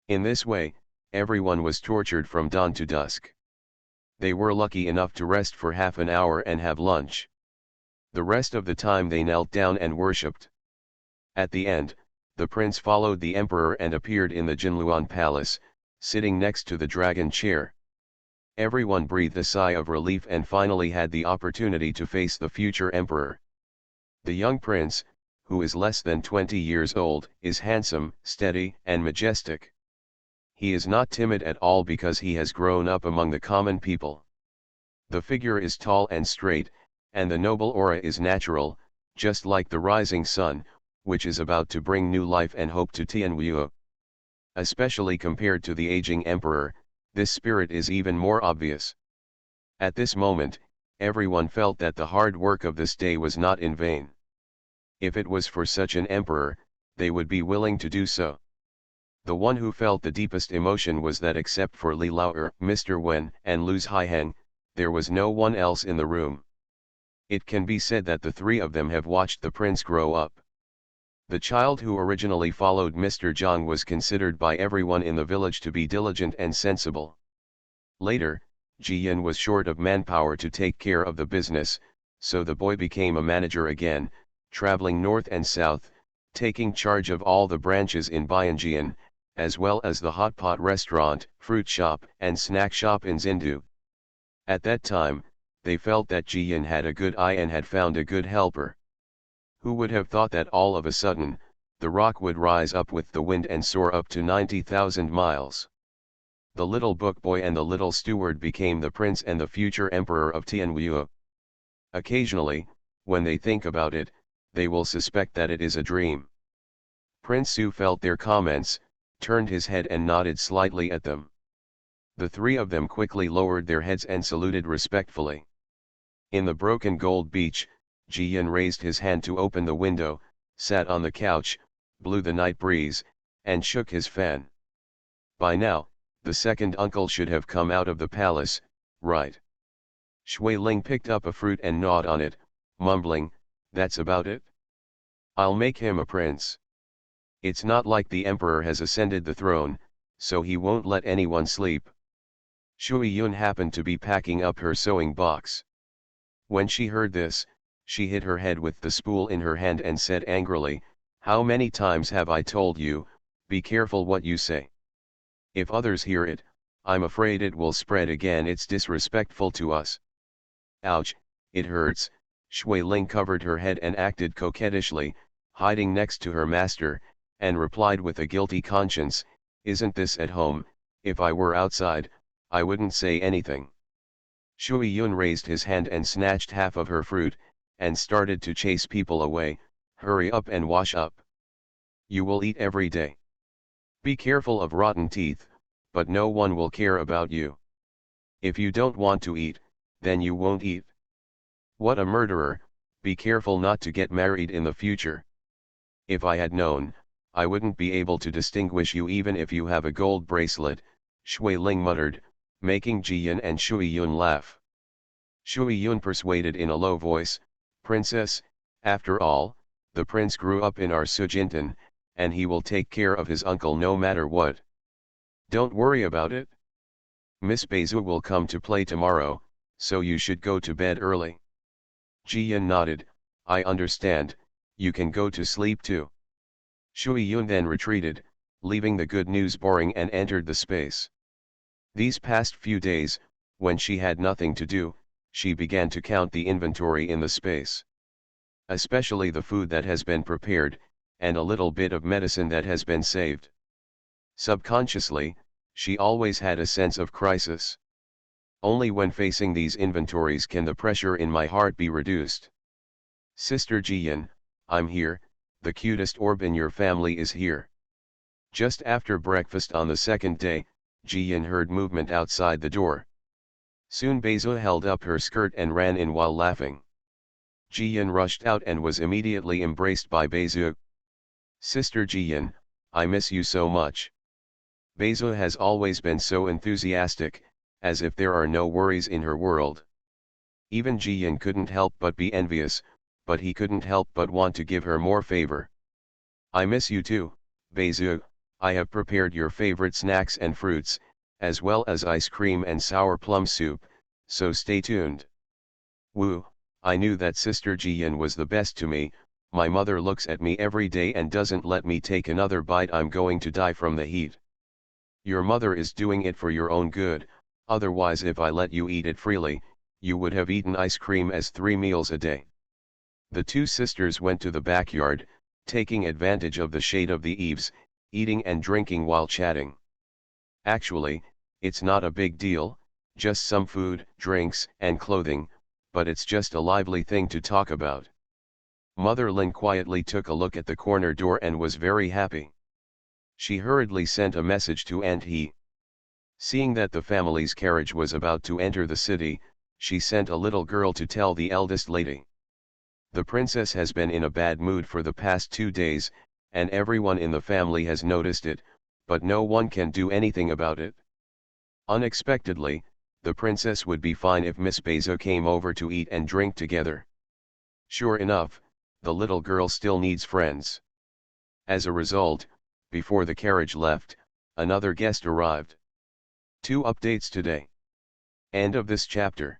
In this way, everyone was tortured from dawn to dusk. They were lucky enough to rest for half an hour and have lunch. The rest of the time they knelt down and worshipped. At the end, the prince followed the emperor and appeared in the Jinluan palace, sitting next to the dragon chair. Everyone breathed a sigh of relief and finally had the opportunity to face the future emperor. The young prince, who is less than 20 years old, is handsome, steady, and majestic. He is not timid at all because he has grown up among the common people. The figure is tall and straight, and the noble aura is natural, just like the rising sun, which is about to bring new life and hope to Tianwu. Especially compared to the aging emperor, this spirit is even more obvious. At this moment, everyone felt that the hard work of this day was not in vain. If it was for such an emperor, they would be willing to do so. The one who felt the deepest emotion was that except for Li Lao, Mr. Wen, and Lu's Haihang, there was no one else in the room. It can be said that the three of them have watched the prince grow up. The child who originally followed Mr. Zhang was considered by everyone in the village to be diligent and sensible. Later, Ji Yin was short of manpower to take care of the business, so the boy became a manager again, traveling north and south, taking charge of all the branches in Bianjian, as well as the hot pot restaurant, fruit shop, and snack shop in Xindu. At that time, they felt that Ji Yin had a good eye and had found a good helper. Who would have thought that all of a sudden, the rock would rise up with the wind and soar up to 90,000 miles. The little book boy and the little steward became the prince and the future emperor of Tianwu. Occasionally, when they think about it, they will suspect that it is a dream. Prince Su felt their comments, turned his head and nodded slightly at them. The three of them quickly lowered their heads and saluted respectfully. In the broken gold beach, Ji Yin raised his hand to open the window, sat on the couch, blew the night breeze, and shook his fan. By now, the second uncle should have come out of the palace, right? Shui Ling picked up a fruit and gnawed on it, mumbling, "That's about it? I'll make him a prince. It's not like the emperor has ascended the throne, so he won't let anyone sleep." Shui Yun happened to be packing up her sewing box. When she heard this, she hit her head with the spool in her hand and said angrily, "How many times have I told you, be careful what you say? If others hear it, I'm afraid it will spread again. It's disrespectful to us." "Ouch, it hurts." Shui Ling covered her head and acted coquettishly, hiding next to her master, and replied with a guilty conscience, "Isn't this at home? If I were outside, I wouldn't say anything." Shui Yun raised his hand and snatched half of her fruit, and started to chase people away. "Hurry up and wash up." You will eat every day. Be careful of rotten teeth, but no one will care about you. If you don't want to eat, then you won't eat. What a murderer, be careful not to get married in the future. If I had known, I wouldn't be able to distinguish you even if you have a gold bracelet, Shui Ling muttered, making Ji-yun and Shui Yun laugh. Shui Yun persuaded in a low voice, Princess, after all, the prince grew up in our Sujintan, and he will take care of his uncle no matter what. Don't worry about it. Miss Bezu will come to play tomorrow, so you should go to bed early. Ji-yun nodded, I understand, you can go to sleep too. Shui Yun then retreated, leaving the good news boring and entered the space. These past few days, when she had nothing to do, she began to count the inventory in the space. Especially the food that has been prepared, and a little bit of medicine that has been saved. Subconsciously, she always had a sense of crisis. Only when facing these inventories can the pressure in my heart be reduced. Sister Ji-yun, I'm here, the cutest orb in your family is here. Just after breakfast on the second day, Ji-yun heard movement outside the door. Soon Bezu held up her skirt and ran in while laughing. Ji-yun rushed out and was immediately embraced by Bezu. Sister Ji-yun, I miss you so much. Bezu has always been so enthusiastic, as if there are no worries in her world. Even Ji-yun couldn't help but be envious, but he couldn't help but want to give her more favor. I miss you too, Bezu. I have prepared your favorite snacks and fruits, as well as ice cream and sour plum soup, so stay tuned. Woo, I knew that Sister Ji-yun was the best to me. My mother looks at me every day and doesn't let me take another bite. I'm going to die from the heat. Your mother is doing it for your own good, otherwise if I let you eat it freely, you would have eaten ice cream as 3 meals a day. The two sisters went to the backyard, taking advantage of the shade of the eaves, eating and drinking while chatting. Actually, it's not a big deal, just some food, drinks, and clothing, but it's just a lively thing to talk about. Mother Lin quietly took a look at the corner door and was very happy. She hurriedly sent a message to Aunt He. Seeing that the family's carriage was about to enter the city, she sent a little girl to tell the eldest lady. The princess has been in a bad mood for the past 2 days, and everyone in the family has noticed it, but no one can do anything about it. Unexpectedly, the princess would be fine if Miss Bezu came over to eat and drink together. Sure enough, the little girl still needs friends. As a result, before the carriage left, another guest arrived. 2 updates today. End of this chapter.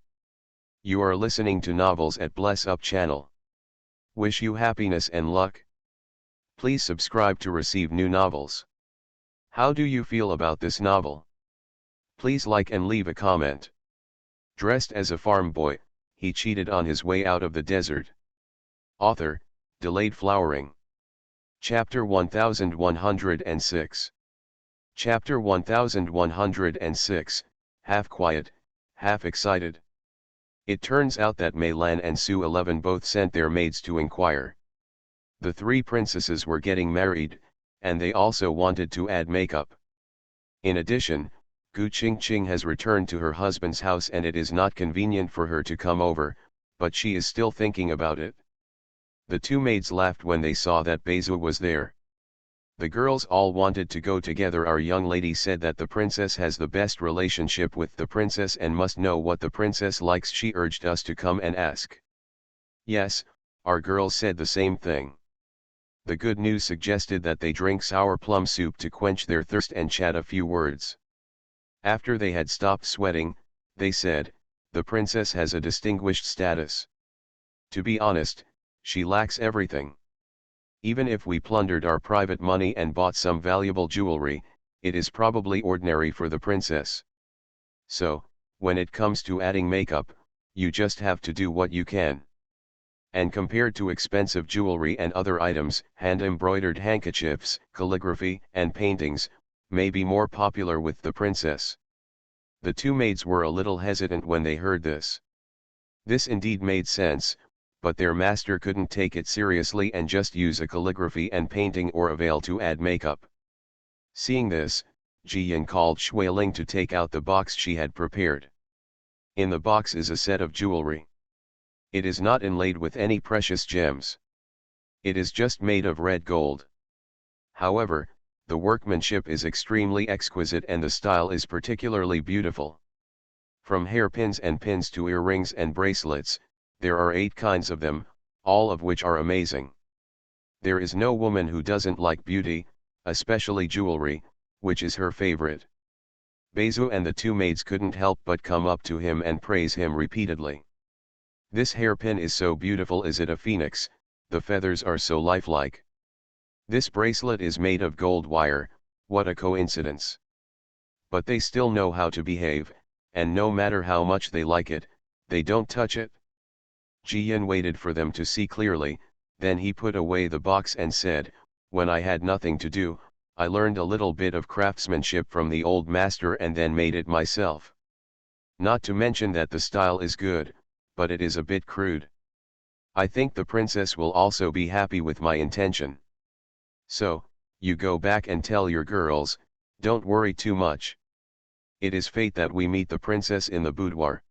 You are listening to Novels at Bless Up channel. Wish you happiness and luck. Please subscribe to receive new novels. How do you feel about this novel? Please like and leave a comment. Dressed as a farm boy, he cheated on his way out of the desert. Author, Delayed Flowering. Chapter 1106. Chapter 1106, half quiet, half excited. It turns out that Mei Lan and Su 11 both sent their maids to inquire. The 3 princesses were getting married, and they also wanted to add makeup. In addition, Gu Qingqing has returned to her husband's house and it is not convenient for her to come over, but she is still thinking about it. The 2 maids laughed when they saw that Bezu was there. The girls all wanted to go together. Our young lady said that the princess has the best relationship with the princess and must know what the princess likes. She urged us to come and ask. Yes, our girls said the same thing. The good news suggested that they drink sour plum soup to quench their thirst and chat a few words. After they had stopped sweating, they said, the princess has a distinguished status. To be honest, she lacks everything. Even if we plundered our private money and bought some valuable jewelry, it is probably ordinary for the princess. So, when it comes to adding makeup, you just have to do what you can. And compared to expensive jewelry and other items, hand-embroidered handkerchiefs, calligraphy, and paintings, may be more popular with the princess. The 2 maids were a little hesitant when they heard this. This indeed made sense, but their master couldn't take it seriously and just use a calligraphy and painting or a veil to add makeup. Seeing this, Jiyan called Shui Ling to take out the box she had prepared. In the box is a set of jewelry. It is not inlaid with any precious gems. It is just made of red gold. However, the workmanship is extremely exquisite and the style is particularly beautiful. From hairpins and pins to earrings and bracelets, there are 8 kinds of them, all of which are amazing. There is no woman who doesn't like beauty, especially jewelry, which is her favorite. Bezu and the 2 maids couldn't help but come up to him and praise him repeatedly. This hairpin is so beautiful, is it a phoenix? The feathers are so lifelike. This bracelet is made of gold wire, what a coincidence. But they still know how to behave, and no matter how much they like it, they don't touch it. Jiyan waited for them to see clearly, then he put away the box and said, "When I had nothing to do, I learned a little bit of craftsmanship from the old master and then made it myself. Not to mention that the style is good, but it is a bit crude. I think the princess will also be happy with my intention. So, you go back and tell your girls, don't worry too much. It is fate that we meet the princess in the boudoir.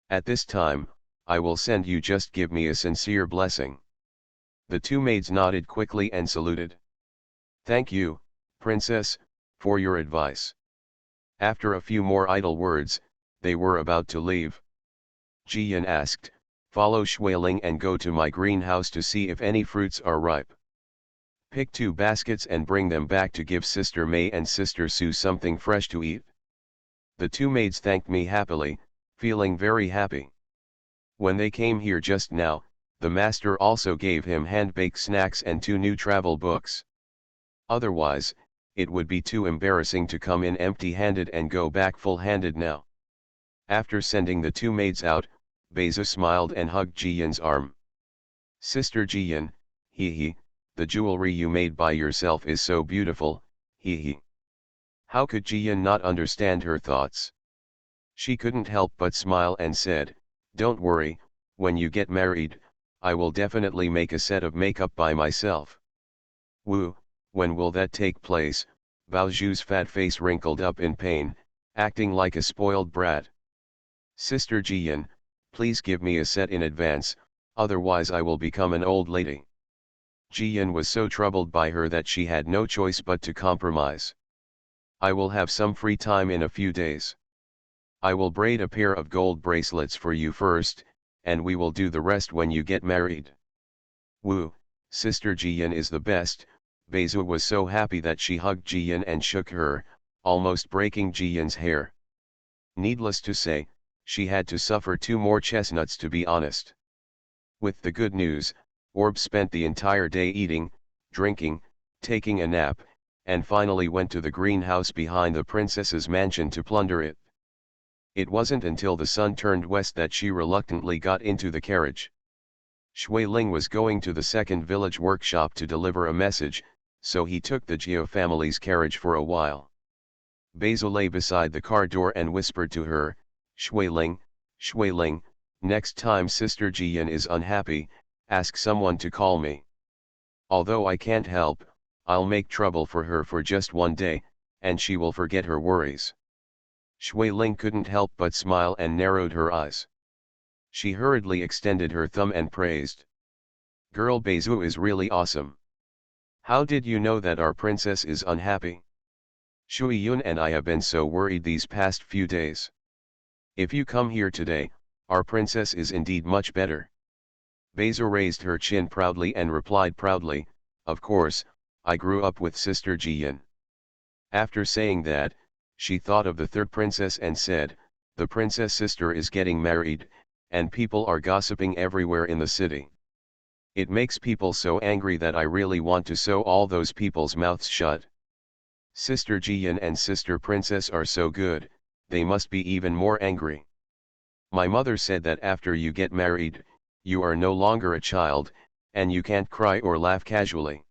At this time, I will send you, just give me a sincere blessing." The 2 maids nodded quickly and saluted. "Thank you, princess, for your advice." After a few more idle words, they were about to leave. Jiyan asked, "Follow Shui Ling and go to my greenhouse to see if any fruits are ripe. Pick 2 baskets and bring them back to give Sister May and Sister Sue something fresh to eat." The 2 maids thanked me happily, feeling very happy. When they came here just now, the master also gave him hand-baked snacks and 2 new travel books. Otherwise, it would be too embarrassing to come in empty-handed and go back full-handed now. After sending the 2 maids out, Bezu smiled and hugged Jiyan's arm. "Sister Jiyan, hee, the jewelry you made by yourself is so beautiful, hee." How could Jiyan not understand her thoughts? She couldn't help but smile and said, "Don't worry, when you get married, I will definitely make a set of makeup by myself." "Woo, when will that take place?" Baoju's fat face wrinkled up in pain, acting like a spoiled brat. "Sister Jiyan, please give me a set in advance, otherwise I will become an old lady." Jiyan was so troubled by her that she had no choice but to compromise. "I will have some free time in a few days. I will braid a pair of gold bracelets for you first, and we will do the rest when you get married." "Woo, Sister Jiyan is the best." Bezu was so happy that she hugged Jiyan and shook her, almost breaking Jiyan's hair. Needless to say, she had to suffer 2 more chestnuts to be honest. With the good news, Orb spent the entire day eating, drinking, taking a nap, and finally went to the greenhouse behind the princess's mansion to plunder it. It wasn't until the sun turned west that she reluctantly got into the carriage. Shui Ling was going to the second village workshop to deliver a message, so he took the Jiao family's carriage for a while. Bezu lay beside the car door and whispered to her, Shui Ling, next time Sister Jiyan is unhappy, ask someone to call me. Although I can't help, I'll make trouble for her for just one day, and she will forget her worries." Shui Ling couldn't help but smile and narrowed her eyes. She hurriedly extended her thumb and praised. "Girl, Bezu is really awesome. How did you know that our princess is unhappy? Shui Yun and I have been so worried these past few days. If you come here today, our princess is indeed much better." Bezu raised her chin proudly and replied proudly, "Of course, I grew up with Sister Jiyan." After saying that, she thought of the 3rd princess and said, "The princess sister is getting married, and people are gossiping everywhere in the city. It makes people so angry that I really want to sew all those people's mouths shut. Sister Jiyan and Sister Princess are so good, they must be even more angry. My mother said that after you get married, you are no longer a child, and you can't cry or laugh casually.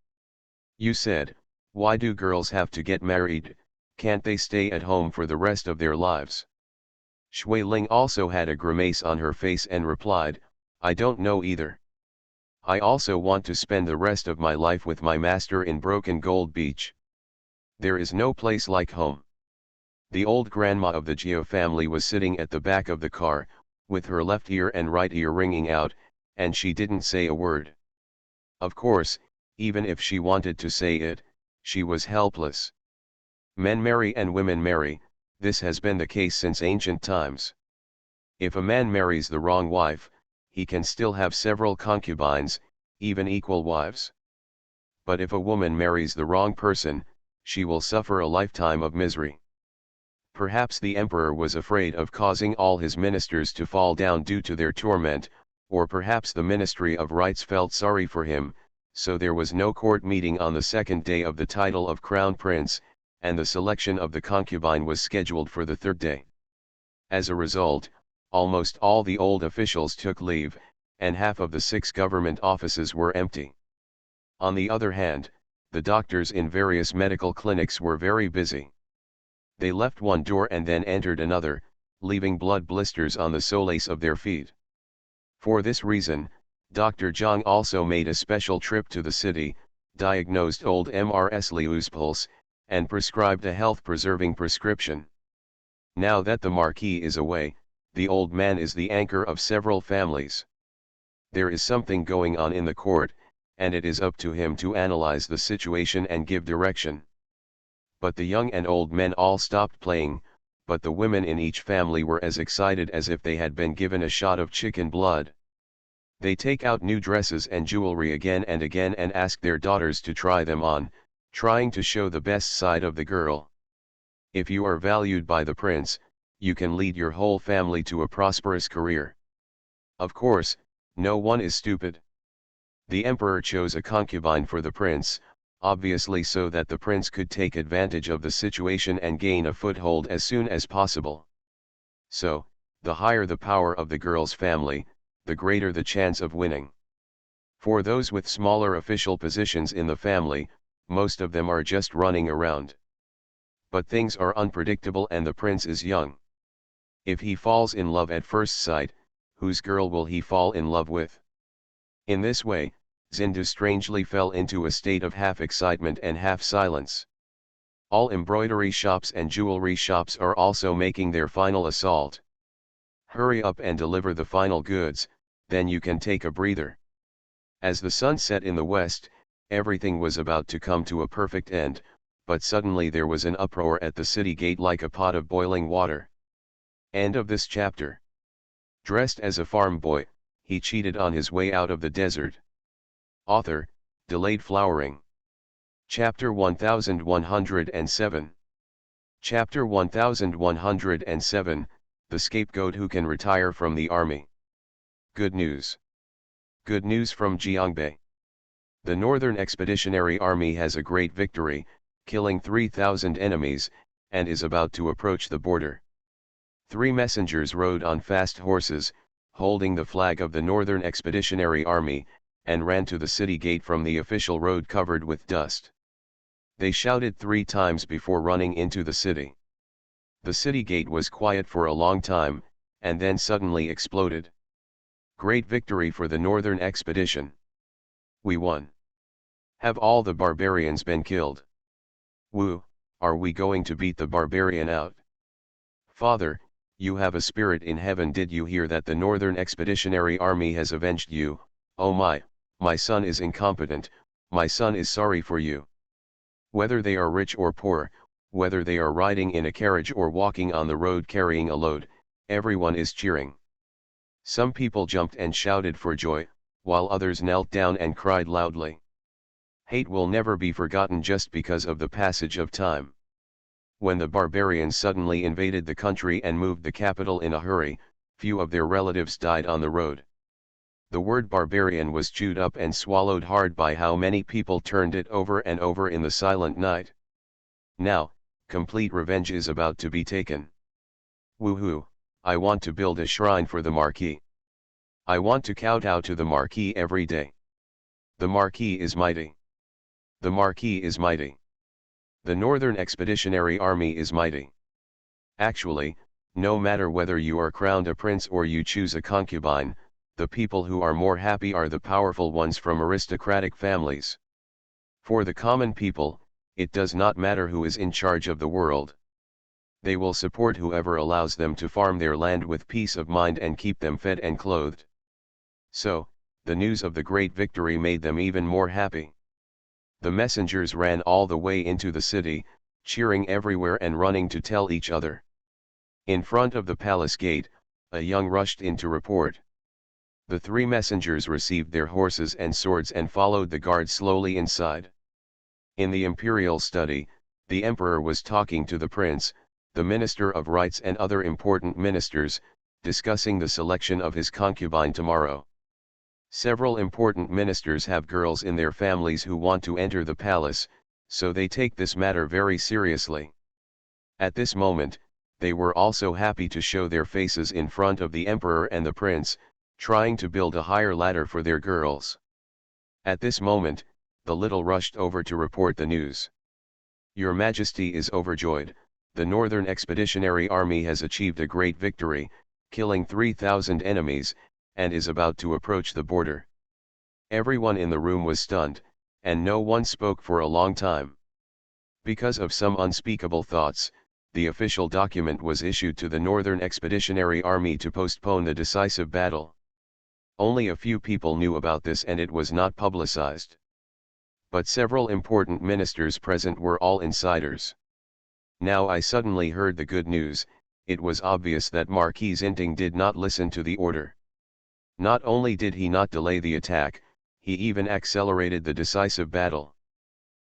You said, why do girls have to get married, can't they stay at home for the rest of their lives?" Shui Ling also had a grimace on her face and replied, "I don't know either. I also want to spend the rest of my life with my master in Broken Gold Beach. There is no place like home. The old grandma of the Geo family was sitting at the back of the car, with her left ear and right ear ringing out, and she didn't say a word. Of course, even if she wanted to say it, she was helpless. Men marry and women marry, this has been the case since ancient times. If a man marries the wrong wife, he can still have several concubines, even equal wives. But if a woman marries the wrong person, she will suffer a lifetime of misery. Perhaps the emperor was afraid of causing all his ministers to fall down due to their torment, or perhaps the Ministry of Rights felt sorry for him, so there was no court meeting on the second day of the title of Crown Prince, and the selection of the concubine was scheduled for the third day. As a result, almost all the old officials took leave, and half of the 6 government offices were empty. On the other hand, the doctors in various medical clinics were very busy. They left one door and then entered another, leaving blood blisters on the soles of their feet. For this reason, Dr. Zhang also made a special trip to the city, diagnosed old Mrs. Liu's pulse, and prescribed a health-preserving prescription. Now that the Marquis is away, the old man is the anchor of several families. There is something going on in the court, and it is up to him to analyze the situation and give direction. But the young and old men all stopped playing, but the women in each family were as excited as if they had been given a shot of chicken blood. They take out new dresses and jewelry again and again and ask their daughters to try them on, trying to show the best side of the girl. If you are valued by the prince, you can lead your whole family to a prosperous career. Of course, no one is stupid. The emperor chose a concubine for the prince, obviously so that the prince could take advantage of the situation and gain a foothold as soon as possible. So, the higher the power of the girl's family, the greater the chance of winning. For those with smaller official positions in the family, most of them are just running around. But things are unpredictable and the prince is young. If he falls in love at first sight, whose girl will he fall in love with? In this way, Zindu strangely fell into a state of half excitement and half silence. All embroidery shops and jewelry shops are also making their final assault. Hurry up and deliver the final goods, then you can take a breather. As the sun set in the west, everything was about to come to a perfect end, but suddenly there was an uproar at the city gate like a pot of boiling water. End of this chapter. Dressed as a farm boy, he cheated on his way out of the desert. Author, Delayed Flowering. Chapter 1107. Chapter 1107, The Scapegoat Who Can Retire from the Army. Good news. Good news from Jiangbei. The Northern Expeditionary Army has a great victory, killing 3,000 enemies, and is about to approach the border. 3 messengers rode on fast horses, holding the flag of the Northern Expeditionary Army, and ran to the city gate from the official road covered with dust. They shouted 3 times before running into the city. The city gate was quiet for a long time, and then suddenly exploded. Great victory for the Northern Expedition. We won. Have all the barbarians been killed? Woo, are we going to beat the barbarian out? Father, you have a spirit in heaven. Did you hear that the Northern Expeditionary Army has avenged you? Oh my son is incompetent, my son is sorry for you. Whether they are rich or poor, whether they are riding in a carriage or walking on the road carrying a load, everyone is cheering. Some people jumped and shouted for joy, while others knelt down and cried loudly. Hate will never be forgotten just because of the passage of time. When the barbarians suddenly invaded the country and moved the capital in a hurry, few of their relatives died on the road. The word barbarian was chewed up and swallowed hard by how many people turned it over and over in the silent night. Now, complete revenge is about to be taken. Woohoo, I want to build a shrine for the Marquis. I want to kowtow to the Marquis every day. The Marquis is mighty. The Marquis is mighty. The Northern Expeditionary Army is mighty. Actually, no matter whether you are crowned a prince or you choose a concubine, the people who are more happy are the powerful ones from aristocratic families. For the common people, it does not matter who is in charge of the world. They will support whoever allows them to farm their land with peace of mind and keep them fed and clothed. So, the news of the great victory made them even more happy. The messengers ran all the way into the city, cheering everywhere and running to tell each other. In front of the palace gate, a young rushed in to report. The three messengers received their horses and swords and followed the guard slowly inside. In the imperial study, the emperor was talking to the prince, the minister of rights and other important ministers, discussing the selection of his concubine tomorrow. Several important ministers have girls in their families who want to enter the palace, so they take this matter very seriously. At this moment, they were also happy to show their faces in front of the emperor and the prince, trying to build a higher ladder for their girls. At this moment, the little rushed over to report the news. Your Majesty is overjoyed, the Northern Expeditionary Army has achieved a great victory, killing 3,000 enemies, and is about to approach the border. Everyone in the room was stunned, and no one spoke for a long time. Because of some unspeakable thoughts, the official document was issued to the Northern Expeditionary Army to postpone the decisive battle. Only a few people knew about this and it was not publicized. But several important ministers present were all insiders. Now I suddenly heard the good news. It was obvious that Marquis Zinting did not listen to the order. Not only did he not delay the attack, he even accelerated the decisive battle.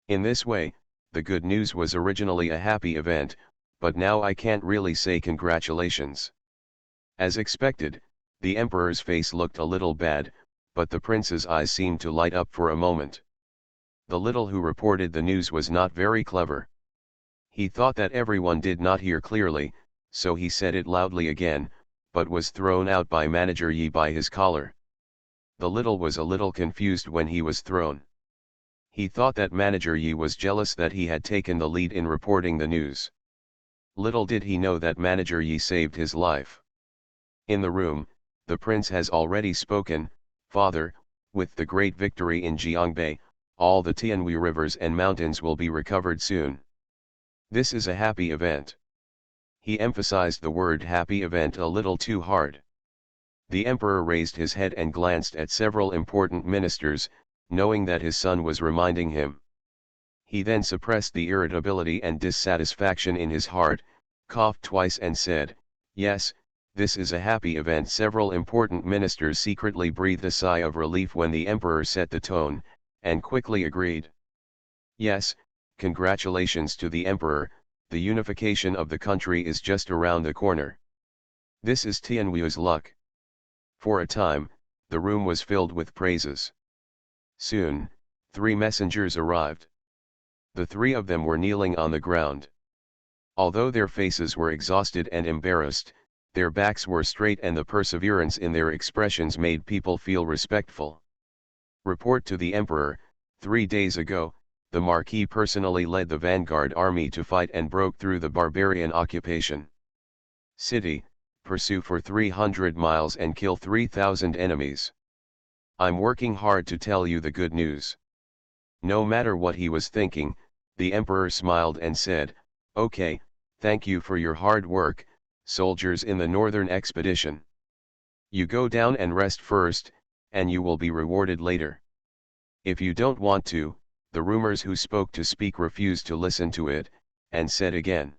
In this way, the good news was originally a happy event, but now I can't really say congratulations. As expected, the emperor's face looked a little bad, but the prince's eyes seemed to light up for a moment. The little who reported the news was not very clever. He thought that everyone did not hear clearly, so he said it loudly again, but was thrown out by Manager Yi by his collar. The little was a little confused when he was thrown. He thought that Manager Yi was jealous that he had taken the lead in reporting the news. Little did he know that Manager Yi saved his life. In the room, the prince has already spoken. Father, with the great victory in Jiangbei, all the Tianhui rivers and mountains will be recovered soon. This is a happy event. He emphasized the word happy event a little too hard. The emperor raised his head and glanced at several important ministers, knowing that his son was reminding him. He then suppressed the irritability and dissatisfaction in his heart, coughed twice and said, "Yes, this is a happy event." Several important ministers secretly breathed a sigh of relief when the emperor set the tone, and quickly agreed. Yes, congratulations to the emperor, the unification of the country is just around the corner. This is Tianwu's luck. For a time, the room was filled with praises. Soon, 3 messengers arrived. The 3 of them were kneeling on the ground. Although their faces were exhausted and embarrassed, their backs were straight and the perseverance in their expressions made people feel respectful. Report to the emperor, 3 days ago, the Marquis personally led the vanguard army to fight and broke through the barbarian occupation. City, pursue for 300 miles and kill 3,000 enemies. I'm working hard to tell you the good news. No matter what he was thinking, the emperor smiled and said, "Okay, thank you for your hard work, soldiers in the northern expedition. You go down and rest first, and you will be rewarded later. If you don't want to," the rumors who spoke to speak refused to listen to it, and said again,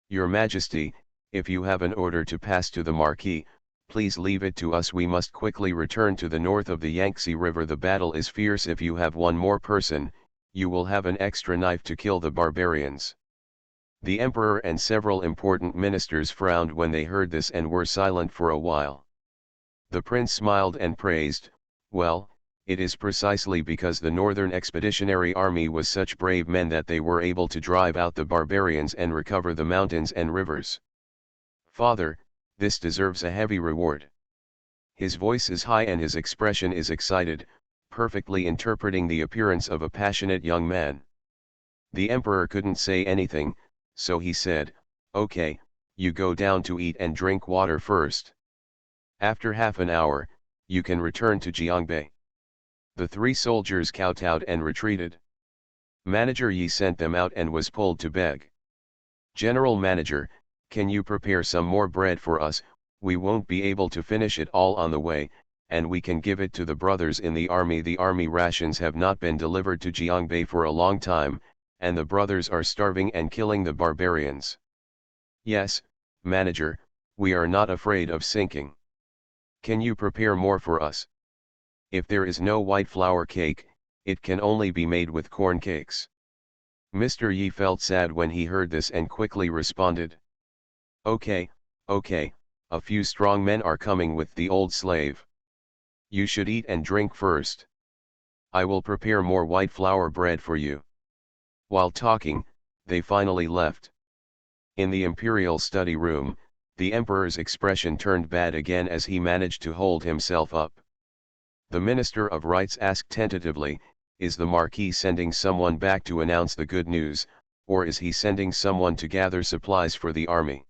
"Your Majesty, if you have an order to pass to the Marquis, please leave it to us. We must quickly return to the north of the Yangtze River. The battle is fierce. If you have one more person, you will have an extra knife to kill the barbarians." The emperor and several important ministers frowned when they heard this and were silent for a while. The prince smiled and praised, "Well, it is precisely because the Northern Expeditionary Army was such brave men that they were able to drive out the barbarians and recover the mountains and rivers. Father, this deserves a heavy reward." His voice is high and his expression is excited, perfectly interpreting the appearance of a passionate young man. The emperor couldn't say anything, so he said, "Okay, you go down to eat and drink water first." After half an hour, you can return to Jiangbei. The 3 soldiers kowtowed and retreated. Manager Yi sent them out and was pulled to beg. General Manager, can you prepare some more bread for us? We won't be able to finish it all on the way, and we can give it to the brothers in the army. The army rations have not been delivered to Jiangbei for a long time, and the brothers are starving and killing the barbarians. Yes, Manager, we are not afraid of sinking. Can you prepare more for us? If there is no white flour cake, it can only be made with corn cakes. Mr. Yi felt sad when he heard this and quickly responded. Okay, okay, a few strong men are coming with the old slave. You should eat and drink first. I will prepare more white flour bread for you. While talking, they finally left. In the imperial study room, the emperor's expression turned bad again as he managed to hold himself up. The Minister of Rites asked tentatively, is the Marquis sending someone back to announce the good news, or is he sending someone to gather supplies for the army?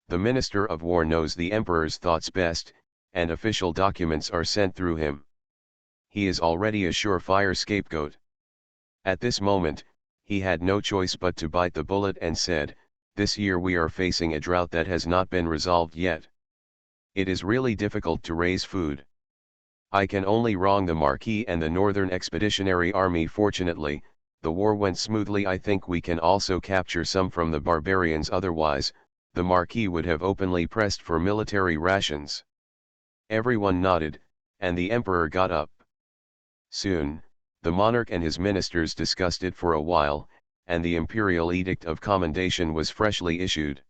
The Minister of War knows the Emperor's thoughts best, and official documents are sent through him. He is already a surefire scapegoat. At this moment, he had no choice but to bite the bullet and said, this year we are facing a drought that has not been resolved yet. It is really difficult to raise food. I can only wrong the Marquis and the Northern Expeditionary Army. Fortunately, the war went smoothly. I think we can also capture some from the barbarians, otherwise, the Marquis would have openly pressed for military rations. Everyone nodded, and the Emperor got up. Soon, the monarch and his ministers discussed it for a while, and the imperial edict of commendation was freshly issued.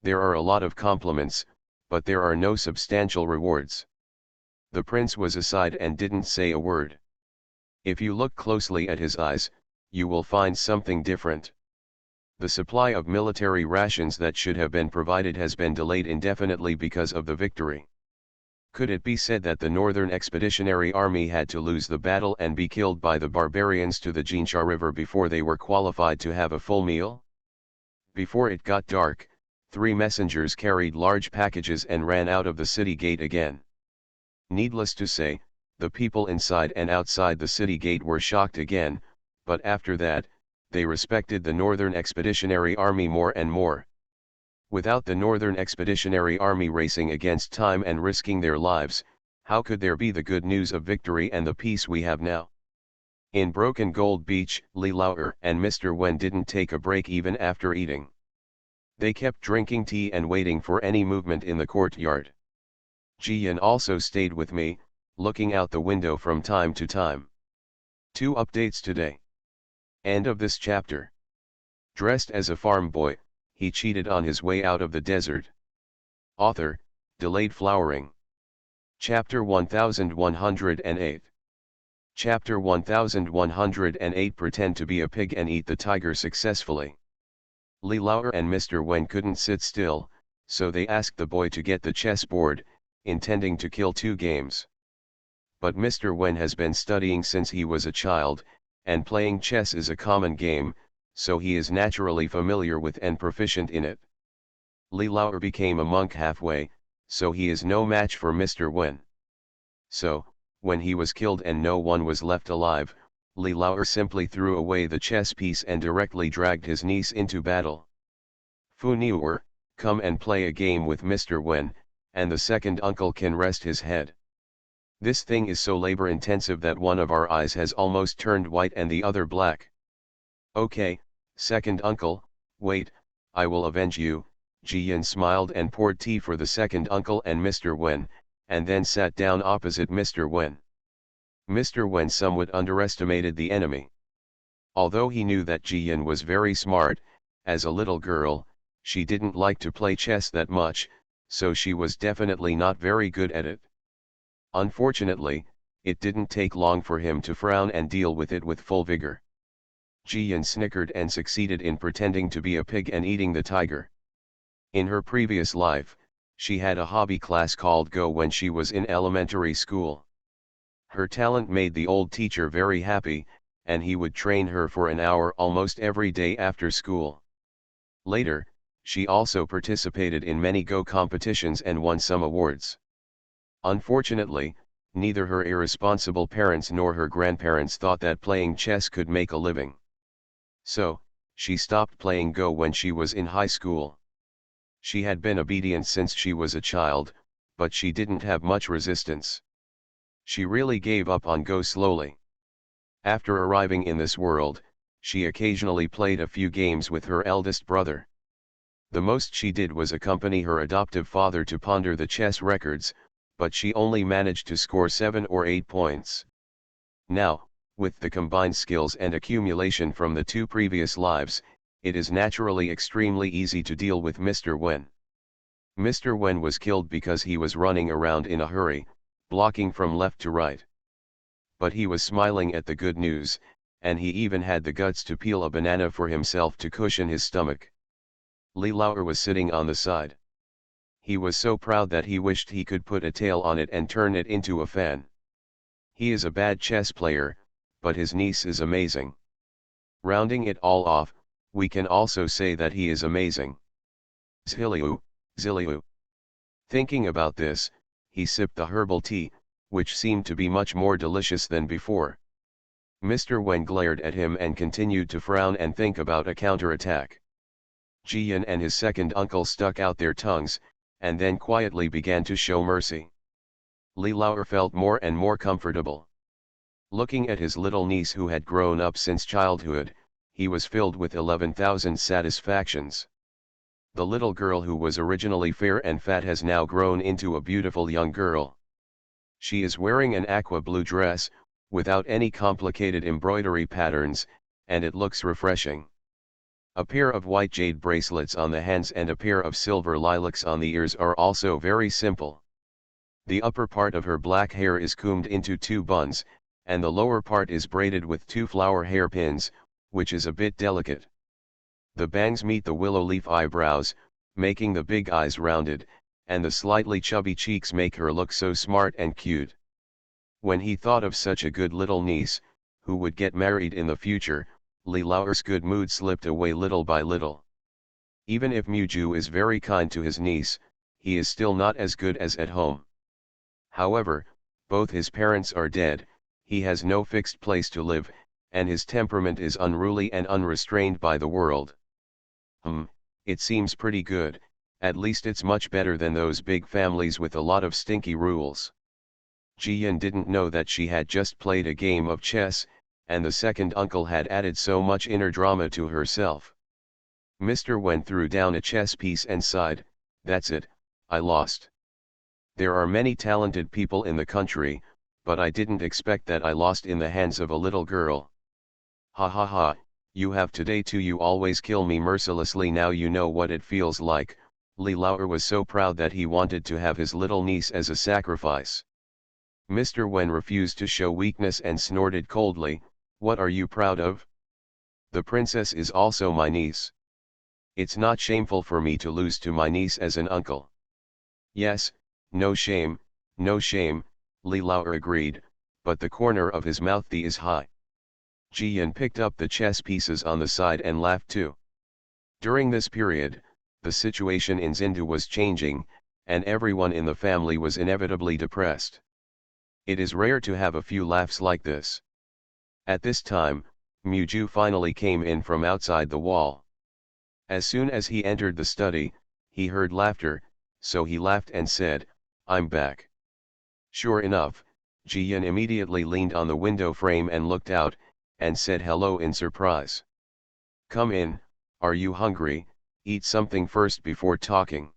There are a lot of compliments, but there are no substantial rewards. The prince was aside and didn't say a word. If you look closely at his eyes, you will find something different. The supply of military rations that should have been provided has been delayed indefinitely because of the victory. Could it be said that the Northern Expeditionary Army had to lose the battle and be killed by the barbarians to the Jinsha River before they were qualified to have a full meal? Before it got dark, 3 messengers carried large packages and ran out of the city gate again. Needless to say, the people inside and outside the city gate were shocked again, but after that, they respected the Northern Expeditionary Army more and more. Without the Northern Expeditionary Army racing against time and risking their lives, how could there be the good news of victory and the peace we have now? In Broken Gold Beach, Li Lauer and Mr. Wen didn't take a break even after eating. They kept drinking tea and waiting for any movement in the courtyard. Ji Yan also stayed with me, looking out the window from time to time. 2 updates today. End of this chapter. Dressed as a farm boy, he cheated on his way out of the desert. Author, Delayed Flowering. Chapter 1108. Chapter 1108. Pretend to be a pig and eat the tiger successfully. Li Lauer and Mr. Wen couldn't sit still, so they asked the boy to get the chessboard, intending to kill 2 games. But Mr. Wen has been studying since he was a child, and playing chess is a common game, so he is naturally familiar with and proficient in it. Li Lauer became a monk halfway, so he is no match for Mr. Wen. So, when he was killed and no one was left alive, Li Lauer simply threw away the chess piece and directly dragged his niece into battle. Fu Niuer, come and play a game with Mr. Wen, and the second uncle can rest his head. This thing is so labor-intensive that one of our eyes has almost turned white and the other black. Okay, second uncle, wait, I will avenge you. Ji Yan smiled and poured tea for the second uncle and Mr. Wen, and then sat down opposite Mr. Wen. Mr. Wen somewhat underestimated the enemy. Although he knew that Ji Yan was very smart, as a little girl, she didn't like to play chess that much, so she was definitely not very good at it. Unfortunately, it didn't take long for him to frown and deal with it with full vigor. Ji Yan snickered and succeeded in pretending to be a pig and eating the tiger. In her previous life, she had a hobby class called Go when she was in elementary school. Her talent made the old teacher very happy, and he would train her for an hour almost every day after school. Later, she also participated in many Go competitions and won some awards. Unfortunately, neither her irresponsible parents nor her grandparents thought that playing chess could make a living. So, she stopped playing Go when she was in high school. She had been obedient since she was a child, but she didn't have much resistance. She really gave up on Go slowly. After arriving in this world, she occasionally played a few games with her eldest brother. The most she did was accompany her adoptive father to ponder the chess records, but she only managed to score 7 or 8 points. Now, with the combined skills and accumulation from the 2 previous lives, it is naturally extremely easy to deal with Mr. Wen. Mr. Wen was killed because he was running around in a hurry, blocking from left to right. But he was smiling at the good news, and he even had the guts to peel a banana for himself to cushion his stomach. Li Lauer was sitting on the side. He was so proud that he wished he could put a tail on it and turn it into a fan. He is a bad chess player, but his niece is amazing. Rounding it all off, we can also say that he is amazing. Ziliu, Ziliu. Thinking about this, he sipped the herbal tea, which seemed to be much more delicious than before. Mr. Wen glared at him and continued to frown and think about a counterattack. Jian and his second uncle stuck out their tongues, and then quietly began to show mercy. Li Lauer felt more and more comfortable. Looking at his little niece who had grown up since childhood, he was filled with 11,000 satisfactions. The little girl who was originally fair and fat has now grown into a beautiful young girl. She is wearing an aqua blue dress, without any complicated embroidery patterns, and it looks refreshing. A pair of white jade bracelets on the hands and a pair of silver lilacs on the ears are also very simple. The upper part of her black hair is combed into 2 buns, and the lower part is braided with 2 flower hairpins, which is a bit delicate. The bangs meet the willow leaf eyebrows, making the big eyes rounded, and the slightly chubby cheeks make her look so smart and cute. When he thought of such a good little niece, who would get married in the future, Li Lauer's good mood slipped away little by little. Even if Muju is very kind to his niece, he is still not as good as at home. However, both his parents are dead, he has no fixed place to live, and his temperament is unruly and unrestrained by the world. It seems pretty good, at least it's much better than those big families with a lot of stinky rules. Jian didn't know that she had just played a game of chess, and the second uncle had added so much inner drama to herself. Mr. Wen threw down a chess piece and sighed, "That's it, I lost. There are many talented people in the country, but I didn't expect that I lost in the hands of a little girl. Ha ha ha, you have today too, you always kill me mercilessly, now you know what it feels like." Li Lauer was so proud that he wanted to have his little niece as a sacrifice. Mr. Wen refused to show weakness and snorted coldly, "What are you proud of? The princess is also my niece. It's not shameful for me to lose to my niece as an uncle." "Yes, no shame, Li Lauer agreed, but the corner of his mouth is high. Jian picked up the chess pieces on the side and laughed too. During this period, the situation in Zindu was changing, and everyone in the family was inevitably depressed. It is rare to have a few laughs like this. At this time, Muju finally came in from outside the wall. As soon as he entered the study, he heard laughter, so he laughed and said, "I'm back." Sure enough, Jian immediately leaned on the window frame and looked out, and said hello in surprise. "Come in, are you hungry? Eat something first before talking."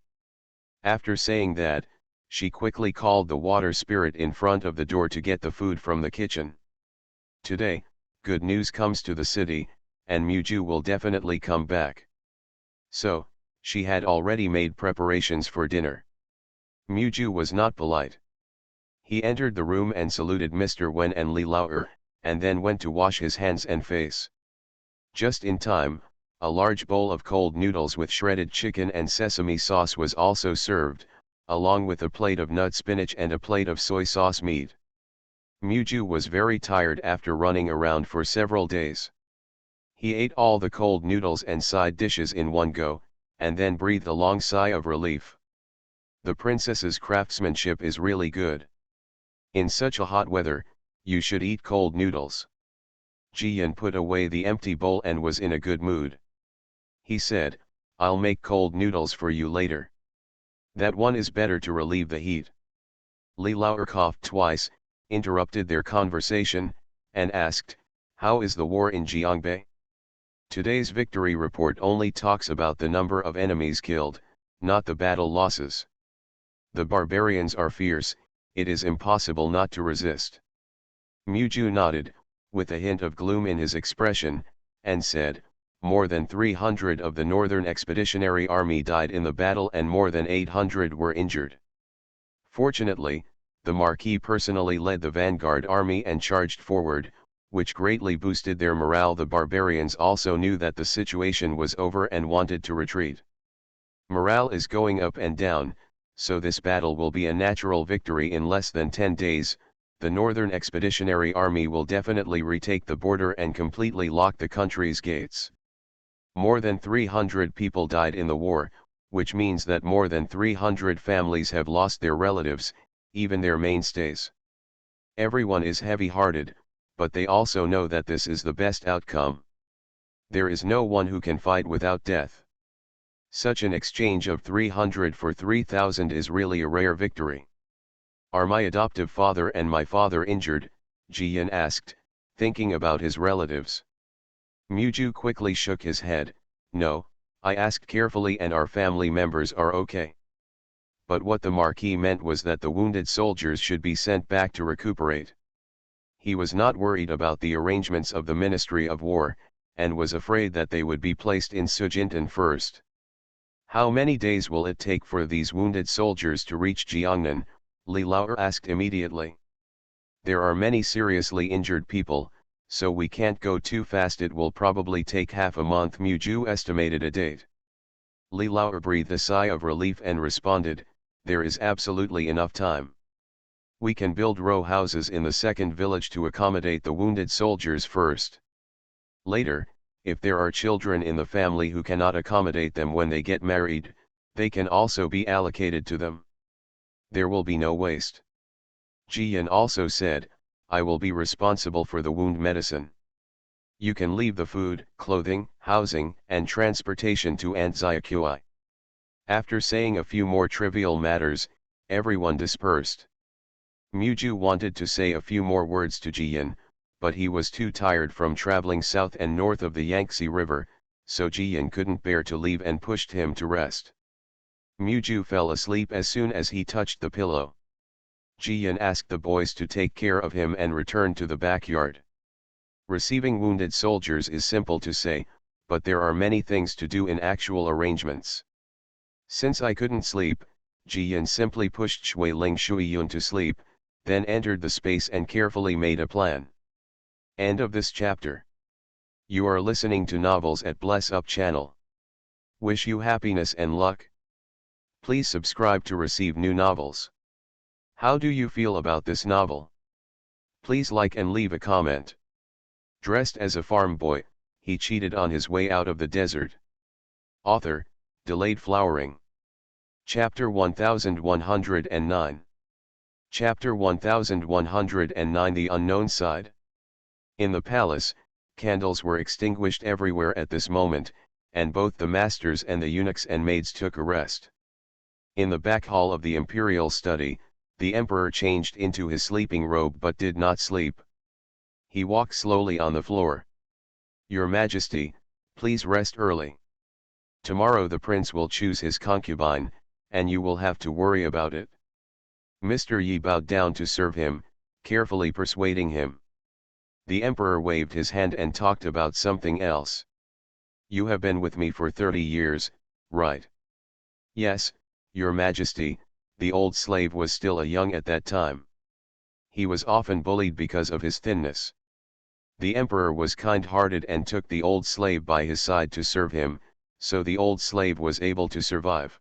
After saying that, she quickly called the water spirit in front of the door to get the food from the kitchen. Today, good news comes to the city, and Muju will definitely come back. So, she had already made preparations for dinner. Muju was not polite. He entered the room and saluted Mr. Wen and Li Lauer, and then went to wash his hands and face. Just in time, a large bowl of cold noodles with shredded chicken and sesame sauce was also served, along with a plate of nut spinach and a plate of soy sauce meat. Muju was very tired after running around for several days. He ate all the cold noodles and side dishes in one go, and then breathed a long sigh of relief. The princess's craftsmanship is really good. In such a hot weather, you should eat cold noodles. Jiyan put away the empty bowl and was in a good mood. He said, I'll make cold noodles for you later. That one is better to relieve the heat. Li Laoer coughed twice, interrupted their conversation, and asked, how is the war in Jiangbei? Today's victory report only talks about the number of enemies killed, not the battle losses. The barbarians are fierce, it is impossible not to resist. Muju nodded, with a hint of gloom in his expression, and said, more than 300 of the Northern Expeditionary Army died in the battle and more than 800 were injured. Fortunately, the Marquis personally led the vanguard army and charged forward, which greatly boosted their morale. The barbarians also knew that the situation was over and wanted to retreat. Morale is going up and down, so this battle will be a natural victory in less than 10 days. The Northern Expeditionary Army will definitely retake the border and completely lock the country's gates. More than 300 people died in the war, which means that more than 300 families have lost their relatives, even their mainstays. Everyone is heavy-hearted, but they also know that this is the best outcome. There is no one who can fight without death. Such an exchange of 300 for 3,000 is really a rare victory. Are my adoptive father and my father injured? Jiyan asked, thinking about his relatives. Muju quickly shook his head, no, I asked carefully and our family members are okay. But what the Marquis meant was that the wounded soldiers should be sent back to recuperate. He was not worried about the arrangements of the Ministry of War, and was afraid that they would be placed in Sujintan first. How many days will it take for these wounded soldiers to reach Jiangnan? Li Laoer asked immediately. There are many seriously injured people, so we can't go too fast. It will probably take half a month. Muju estimated a date. Li Laoer breathed a sigh of relief and responded, there is absolutely enough time. We can build row houses in the second village to accommodate the wounded soldiers first. Later, if there are children in the family who cannot accommodate them when they get married, they can also be allocated to them. There will be no waste. Jiyan also said, I will be responsible for the wound medicine. You can leave the food, clothing, housing, and transportation to Aunt Xiaoqui. After saying a few more trivial matters, everyone dispersed. Muju wanted to say a few more words to Jiyan, but he was too tired from traveling south and north of the Yangtze River, so Jiyan couldn't bear to leave and pushed him to rest. Muju fell asleep as soon as he touched the pillow. Jiyan asked the boys to take care of him and returned to the backyard. Receiving wounded soldiers is simple to say, but there are many things to do in actual arrangements. Since I couldn't sleep, Jiyan simply pushed Shuiling Shuiyun to sleep, then entered the space and carefully made a plan. End of this chapter. You are listening to Novels at Bless Up channel. Wish you happiness and luck. Please subscribe to receive new novels. How do you feel about this novel? Please like and leave a comment. Dressed as a farm boy, he cheated on his way out of the desert. Author, Delayed Flowering. Chapter 1109. Chapter 1109. The Unknown Side. In the palace, candles were extinguished everywhere at this moment, and both the masters and the eunuchs and maids took a rest. In the back hall of the imperial study, the emperor changed into his sleeping robe but did not sleep. He walked slowly on the floor. Your Majesty, please rest early. Tomorrow the prince will choose his concubine, and you will have to worry about it. Mr. Yi bowed down to serve him, carefully persuading him. The emperor waved his hand and talked about something else. You have been with me for 30 years, right? Yes, Your Majesty. The old slave was still a young at that time. He was often bullied because of his thinness. The emperor was kind-hearted and took the old slave by his side to serve him, so the old slave was able to survive.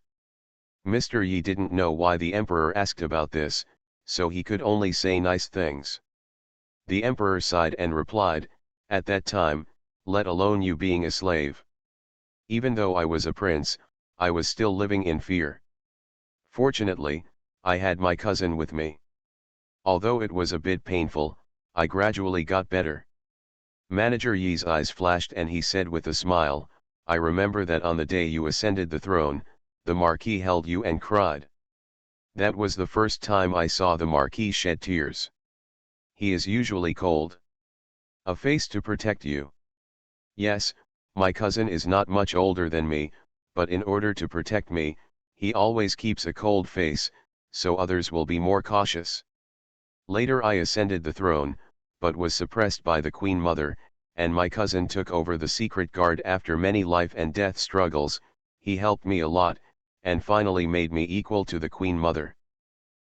Mr. Yi didn't know why the emperor asked about this, so he could only say nice things. The emperor sighed and replied, at that time, let alone you being a slave. Even though I was a prince, I was still living in fear. Fortunately, I had my cousin with me. Although it was a bit painful, I gradually got better. Manager Yi's eyes flashed and he said with a smile, "I remember that on the day you ascended the throne, the Marquis held you and cried. That was the first time I saw the Marquis shed tears. He is usually cold. A face to protect you. Yes, my cousin is not much older than me, but in order to protect me, he always keeps a cold face, so others will be more cautious. Later I ascended the throne, but was suppressed by the Queen Mother, and my cousin took over the secret guard after many life and death struggles. He helped me a lot, and finally made me equal to the Queen Mother.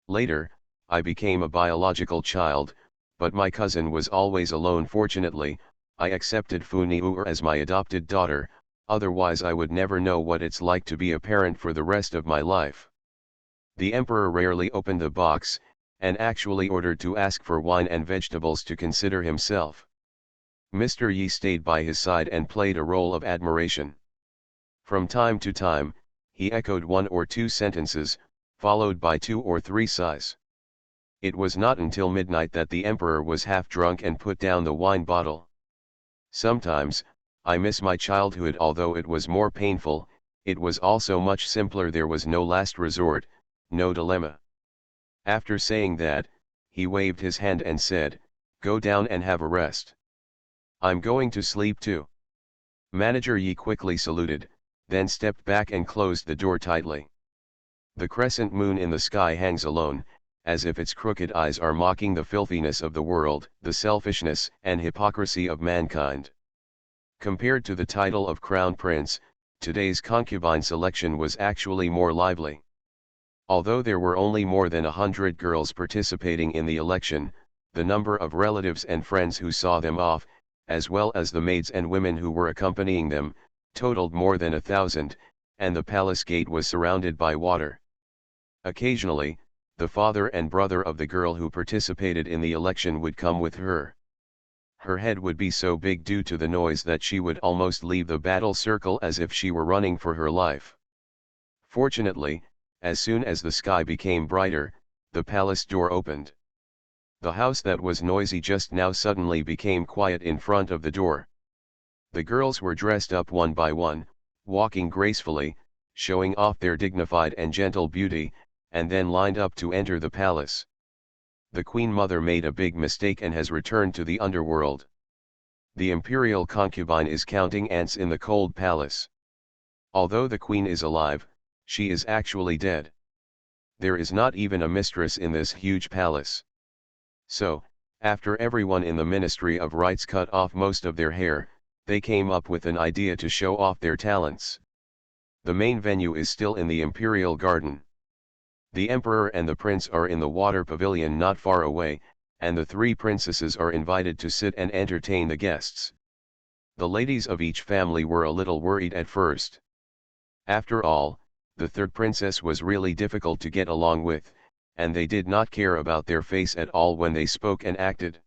Later, I became a biological child, but my cousin was always alone. Fortunately, I accepted Funiur as my adopted daughter, otherwise I would never know what it's like to be a parent for the rest of my life." The emperor rarely opened the box, and actually ordered to ask for wine and vegetables to consider himself. Mr. Yi stayed by his side and played a role of admiration. From time to time, he echoed one or two sentences, followed by two or three sighs. It was not until midnight that the emperor was half drunk and put down the wine bottle. "Sometimes, I miss my childhood. Although it was more painful, it was also much simpler. There was no last resort, no dilemma." After saying that, he waved his hand and said, "Go down and have a rest. I'm going to sleep too." Manager Yi quickly saluted, then stepped back and closed the door tightly. The crescent moon in the sky hangs alone, as if its crooked eyes are mocking the filthiness of the world, the selfishness and hypocrisy of mankind. Compared to the title of Crown Prince, today's concubine selection was actually more lively. Although there were only more than 100 girls participating in the election, the number of relatives and friends who saw them off, as well as the maids and women who were accompanying them, totaled more than 1,000, and the palace gate was surrounded by water. Occasionally, the father and brother of the girl who participated in the election would come with her. Her head would be so big due to the noise that she would almost leave the battle circle as if she were running for her life. Fortunately, as soon as the sky became brighter, the palace door opened. The house that was noisy just now suddenly became quiet in front of the door. The girls were dressed up one by one, walking gracefully, showing off their dignified and gentle beauty, and then lined up to enter the palace. The Queen Mother made a big mistake and has returned to the underworld. The imperial concubine is counting ants in the cold palace. Although the queen is alive, she is actually dead. There is not even a mistress in this huge palace. So, after everyone in the Ministry of Rights cut off most of their hair, they came up with an idea to show off their talents. The main venue is still in the Imperial Garden. The Emperor and the Prince are in the water pavilion not far away, and the three princesses are invited to sit and entertain the guests. The ladies of each family were a little worried at first. After all, the third princess was really difficult to get along with, and they did not care about their face at all when they spoke and acted.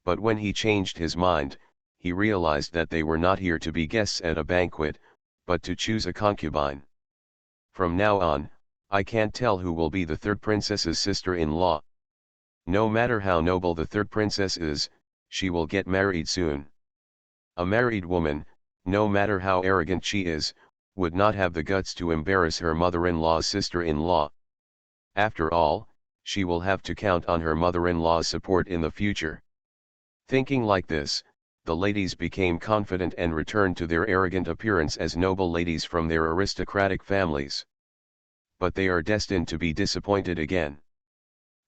But when he changed his mind, he realized that they were not here to be guests at a banquet, but to choose a concubine. "From now on, I can't tell who will be the third princess's sister-in-law. No matter how noble the third princess is, she will get married soon. A married woman, no matter how arrogant she is, would not have the guts to embarrass her mother-in-law's sister-in-law. After all, she will have to count on her mother-in-law's support in the future." Thinking like this, the ladies became confident and returned to their arrogant appearance as noble ladies from their aristocratic families. But they are destined to be disappointed again.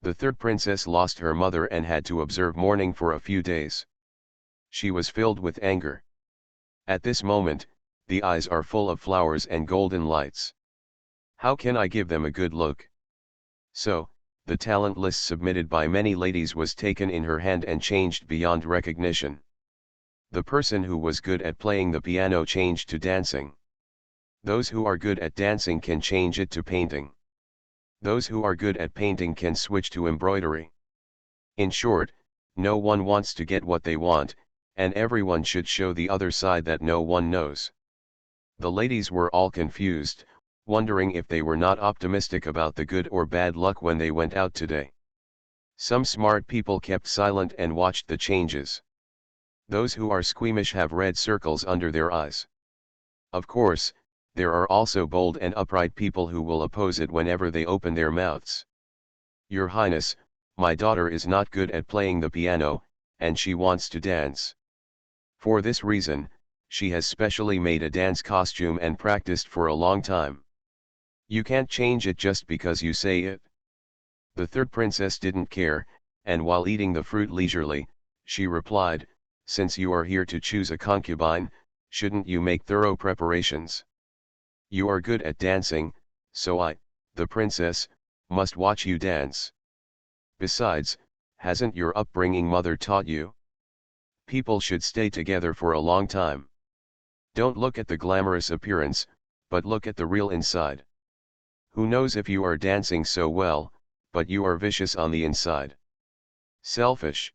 The third princess lost her mother and had to observe mourning for a few days. She was filled with anger. At this moment, the eyes are full of flowers and golden lights. How can I give them a good look? So, the talent list submitted by many ladies was taken in her hand and changed beyond recognition. The person who was good at playing the piano changed to dancing. Those who are good at dancing can change it to painting. Those who are good at painting can switch to embroidery. In short, no one wants to get what they want, and everyone should show the other side that no one knows. The ladies were all confused. wondering if they were not optimistic about the good or bad luck when they went out today. Some smart people kept silent and watched the changes. Those who are squeamish have red circles under their eyes. Of course, there are also bold and upright people who will oppose it whenever they open their mouths. Your Highness, my daughter is not good at playing the piano, and she wants to dance. For this reason, she has specially made a dance costume and practiced for a long time. You can't change it just because you say it. The third princess didn't care, and while eating the fruit leisurely, she replied, since you are here to choose a concubine, shouldn't you make thorough preparations? You are good at dancing, so I, the princess, must watch you dance. Besides, hasn't your upbringing mother taught you? People should stay together for a long time. Don't look at the glamorous appearance, but look at the real inside. Who knows if you are dancing so well, but you are vicious on the inside. Selfish.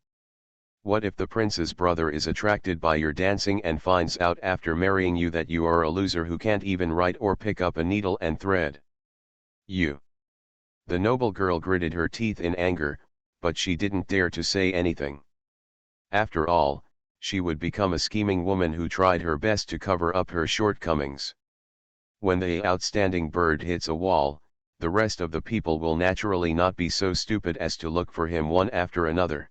What if the prince's brother is attracted by your dancing and finds out after marrying you that you are a loser who can't even write or pick up a needle and thread? You. The noble girl gritted her teeth in anger, but she didn't dare to say anything. After all, she would become a scheming woman who tried her best to cover up her shortcomings. When the outstanding bird hits a wall, the rest of the people will naturally not be so stupid as to look for him one after another.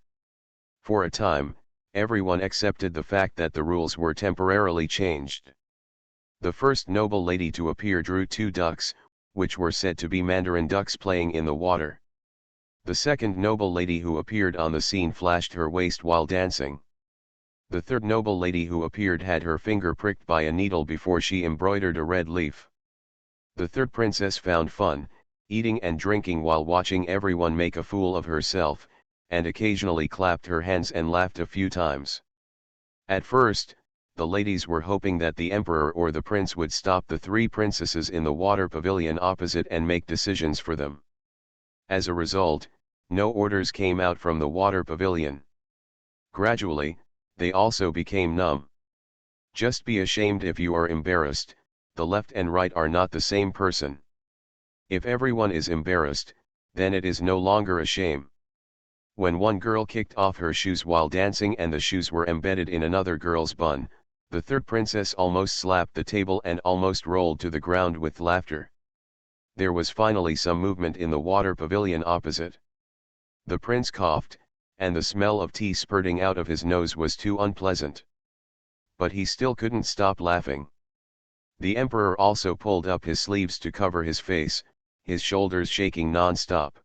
For a time, everyone accepted the fact that the rules were temporarily changed. The first noble lady to appear drew 2 ducks, which were said to be mandarin ducks playing in the water. The second noble lady who appeared on the scene flashed her waist while dancing. The third noble lady who appeared had her finger pricked by a needle before she embroidered a red leaf. The third princess found fun, eating and drinking while watching everyone make a fool of herself, and occasionally clapped her hands and laughed a few times. At first, the ladies were hoping that the emperor or the prince would stop the 3 princesses in the water pavilion opposite and make decisions for them. As a result, no orders came out from the water pavilion. Gradually, they also became numb. Just be ashamed if you are embarrassed, the left and right are not the same person. If everyone is embarrassed, then it is no longer a shame. When one girl kicked off her shoes while dancing and the shoes were embedded in another girl's bun, the third princess almost slapped the table and almost rolled to the ground with laughter. There was finally some movement in the water pavilion opposite. The prince coughed, and the smell of tea spurting out of his nose was too unpleasant. But he still couldn't stop laughing. The emperor also pulled up his sleeves to cover his face, his shoulders shaking non-stop.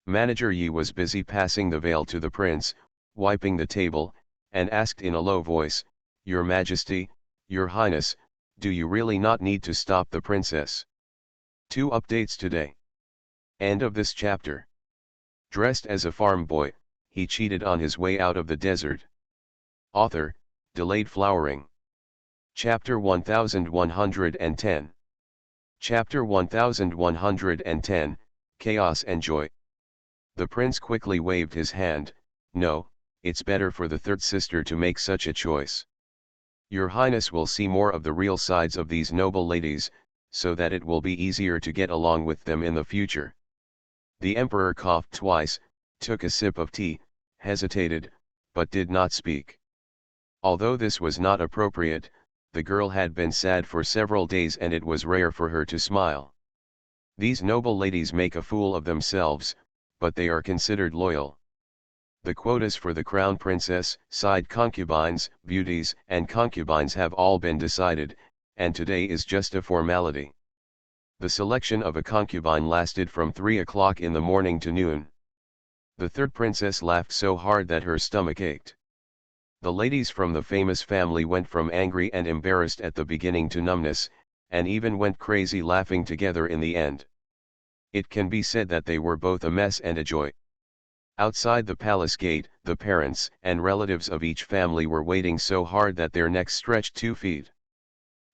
Manager Yi was busy passing the veil to the prince, wiping the table, and asked in a low voice, Your Majesty, Your Highness, do you really not need to stop the princess? 2 updates today. End of this chapter. Dressed as a farm boy, he cheated on his way out of the desert. Author, Delayed Flowering. Chapter 1110. Chapter 1110, Chaos and Joy. The prince quickly waved his hand. No, it's better for the third sister to make such a choice. Your Highness will see more of the real sides of these noble ladies, so that it will be easier to get along with them in the future. The emperor coughed twice, took a sip of tea, hesitated, but did not speak. Although this was not appropriate, the girl had been sad for several days and it was rare for her to smile. These noble ladies make a fool of themselves, but they are considered loyal. The quotas for the crown princess, side concubines, beauties, and concubines have all been decided, and today is just a formality. The selection of a concubine lasted from 3 o'clock in the morning to noon. The third princess laughed so hard that her stomach ached. The ladies from the famous family went from angry and embarrassed at the beginning to numbness, and even went crazy laughing together in the end. It can be said that they were both a mess and a joy. Outside the palace gate, the parents and relatives of each family were waiting so hard that their necks stretched 2 feet.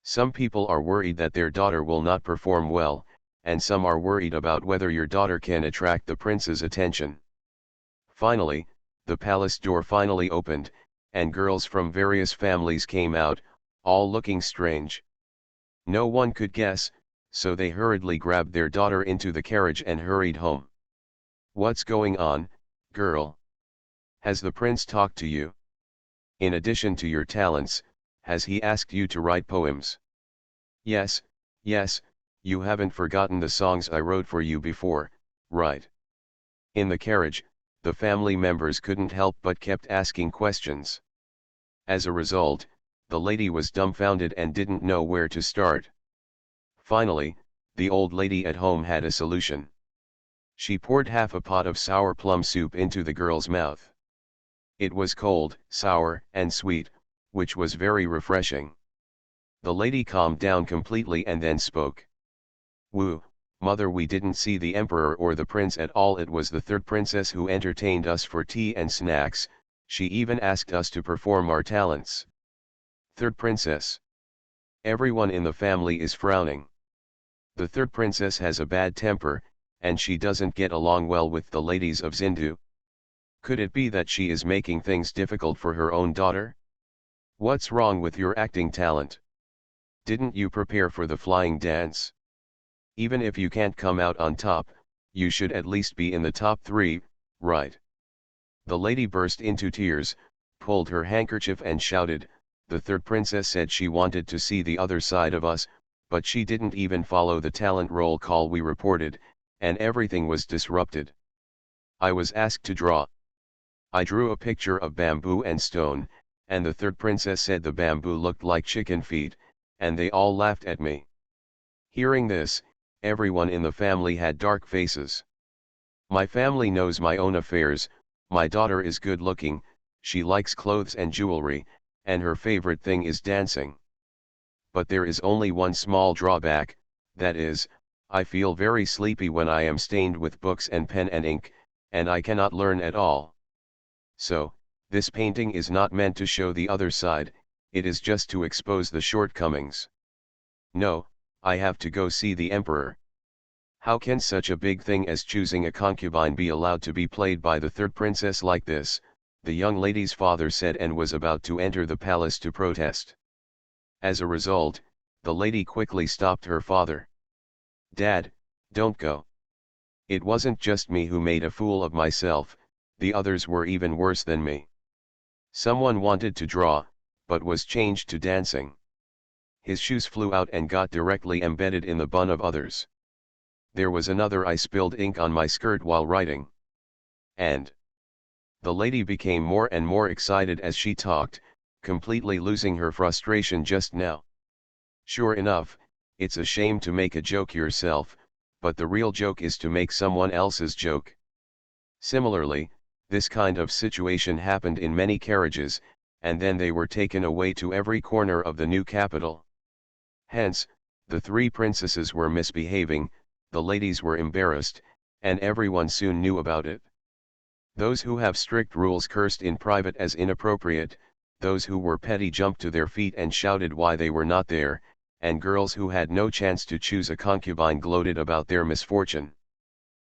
Some people are worried that their daughter will not perform well, and some are worried about whether your daughter can attract the prince's attention. Finally, the palace door finally opened, and girls from various families came out, all looking strange. No one could guess, so they hurriedly grabbed their daughter into the carriage and hurried home. "What's going on, girl? Has the prince talked to you? In addition to your talents, has he asked you to write poems?" "Yes, yes, you haven't forgotten the songs I wrote for you before, right?" In the carriage, the family members couldn't help but kept asking questions. As a result, the lady was dumbfounded and didn't know where to start. Finally, the old lady at home had a solution. She poured half a pot of sour plum soup into the girl's mouth. It was cold, sour, and sweet, which was very refreshing. The lady calmed down completely and then spoke. "Woo, mother, we didn't see the emperor or the prince at all. It was the third princess who entertained us for tea and snacks. She even asked us to perform our talents." Third princess. Everyone in the family is frowning. The third princess has a bad temper, and she doesn't get along well with the ladies of Zindu. Could it be that she is making things difficult for her own daughter? What's wrong with your acting talent? Didn't you prepare for the flying dance? Even if you can't come out on top, you should at least be in the top 3, right? The lady burst into tears, pulled her handkerchief and shouted. The third princess said she wanted to see the other side of us, but she didn't even follow the talent roll call we reported, and everything was disrupted. I was asked to draw. I drew a picture of bamboo and stone, and the third princess said the bamboo looked like chicken feet, and they all laughed at me. Hearing this, everyone in the family had dark faces. My family knows my own affairs. My daughter is good looking, she likes clothes and jewelry, and her favorite thing is dancing. But there is only one small drawback, that is, I feel very sleepy when I am stained with books and pen and ink, and I cannot learn at all. So, this painting is not meant to show the other side, it is just to expose the shortcomings. No, I have to go see the emperor. How can such a big thing as choosing a concubine be allowed to be played by the third princess like this? The young lady's father said, and was about to enter the palace to protest. As a result, the lady quickly stopped her father. "Dad, don't go. It wasn't just me who made a fool of myself, the others were even worse than me. Someone wanted to draw, but was changed to dancing. His shoes flew out and got directly embedded in the bun of others. There was another, I spilled ink on my skirt while writing. And..." The lady became more and more excited as she talked, completely losing her frustration just now. Sure enough, it's a shame to make a joke yourself, but the real joke is to make someone else's joke. Similarly, this kind of situation happened in many carriages, and then they were taken away to every corner of the new capital. Hence, the three princesses were misbehaving, the ladies were embarrassed, and everyone soon knew about it. Those who have strict rules cursed in private as inappropriate, those who were petty jumped to their feet and shouted why they were not there, and girls who had no chance to choose a concubine gloated about their misfortune.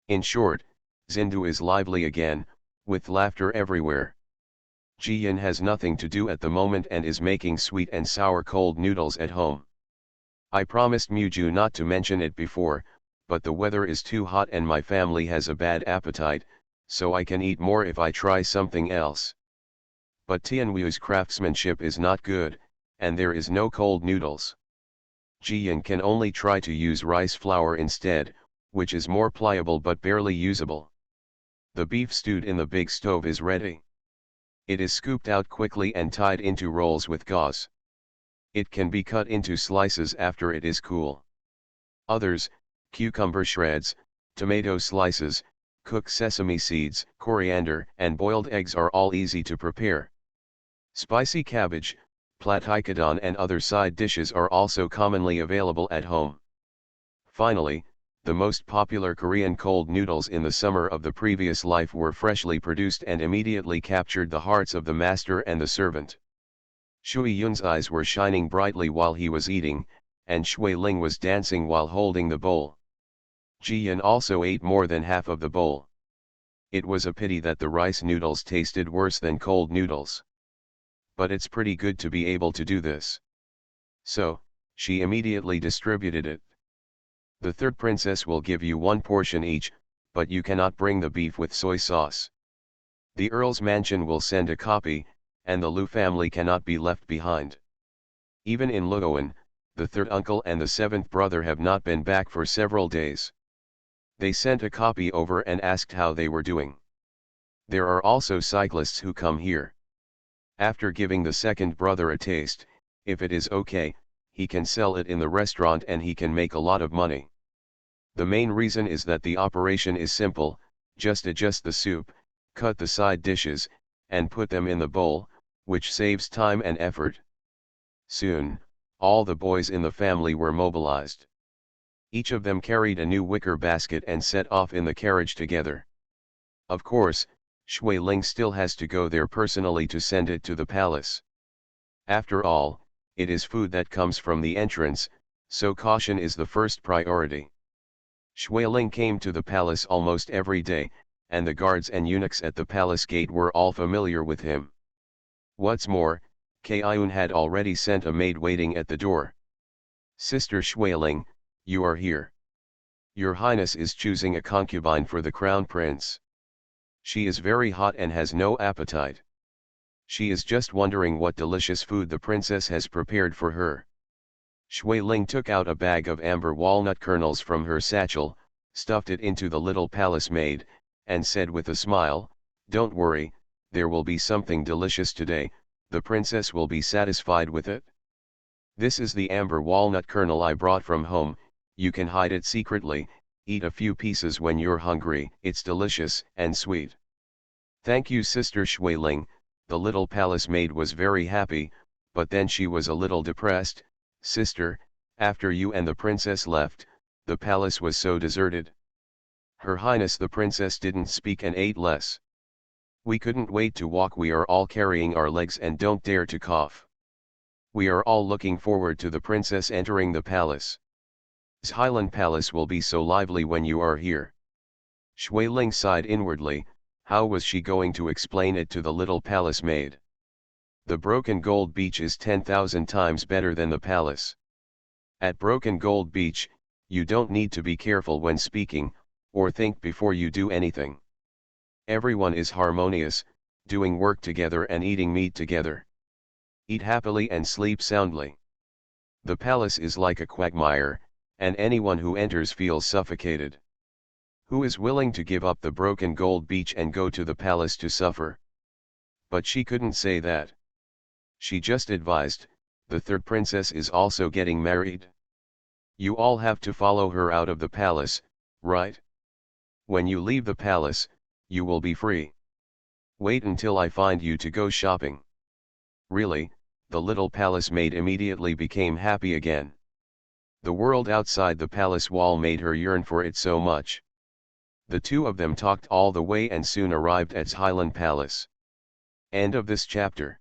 In short, Zindu is lively again, with laughter everywhere. Jiyan has nothing to do at the moment and is making sweet and sour cold noodles at home. I promised Muju not to mention it before, but the weather is too hot and my family has a bad appetite, so I can eat more if I try something else. But Tianwu's craftsmanship is not good, and there is no cold noodles. Jiyan can only try to use rice flour instead, which is more pliable but barely usable. The beef stewed in the big stove is ready. It is scooped out quickly and tied into rolls with gauze. It can be cut into slices after it is cool. Others, cucumber shreds, tomato slices, cooked sesame seeds, coriander, and boiled eggs are all easy to prepare. Spicy cabbage, platycadon and other side dishes are also commonly available at home. Finally, the most popular Korean cold noodles in the summer of the previous life were freshly produced and immediately captured the hearts of the master and the servant. Shui Yun's eyes were shining brightly while he was eating, and Shui Ling was dancing while holding the bowl. Jiyan also ate more than half of the bowl. It was a pity that the rice noodles tasted worse than cold noodles. But it's pretty good to be able to do this. So, she immediately distributed it. The third princess will give you one portion each, but you cannot bring the beef with soy sauce. The Earl's mansion will send a copy, and the Lu family cannot be left behind. Even in Luoan, the third uncle and the seventh brother have not been back for several days. They sent a copy over and asked how they were doing. There are also cyclists who come here. After giving the second brother a taste, if it is okay, he can sell it in the restaurant and he can make a lot of money. The main reason is that the operation is simple, just adjust the soup, cut the side dishes, and put them in the bowl, which saves time and effort. Soon, all the boys in the family were mobilized. Each of them carried a new wicker basket and set off in the carriage together. Of course, Shui Ling still has to go there personally to send it to the palace. After all, it is food that comes from the entrance, so caution is the first priority. Shui Ling came to the palace almost every day, and the guards and eunuchs at the palace gate were all familiar with him. What's more, Kaiyun had already sent a maid waiting at the door. Sister Shui Ling, you are here. Your Highness is choosing a concubine for the crown prince. She is very hot and has no appetite. She is just wondering what delicious food the princess has prepared for her. Shui Ling took out a bag of amber walnut kernels from her satchel, stuffed it into the little palace maid, and said with a smile, "Don't worry, there will be something delicious today, the princess will be satisfied with it. This is the amber walnut kernel I brought from home, you can hide it secretly, eat a few pieces when you're hungry, it's delicious and sweet." "Thank you, Sister Shui Ling." The little palace maid was very happy, but then she was a little depressed. "Sister, after you and the princess left, the palace was so deserted. Her Highness the princess didn't speak and ate less. We couldn't wait to walk, we are all carrying our legs and don't dare to cough. We are all looking forward to the princess entering the palace. Highland Palace will be so lively when you are here." Shui Ling sighed inwardly. How was she going to explain it to the little palace maid? The Broken Gold Beach is 10,000 times better than the palace. At Broken Gold Beach, you don't need to be careful when speaking, or think before you do anything. Everyone is harmonious, doing work together and eating meat together. Eat happily and sleep soundly. The palace is like a quagmire, and anyone who enters feels suffocated. Who is willing to give up the Broken Gold Beach and go to the palace to suffer? But she couldn't say that. She just advised, the third princess is also getting married. You all have to follow her out of the palace, right? When you leave the palace, you will be free. Wait until I find you to go shopping. Really, the little palace maid immediately became happy again. The world outside the palace wall made her yearn for it so much. The two of them talked all the way and soon arrived at Highland Palace. End of this chapter.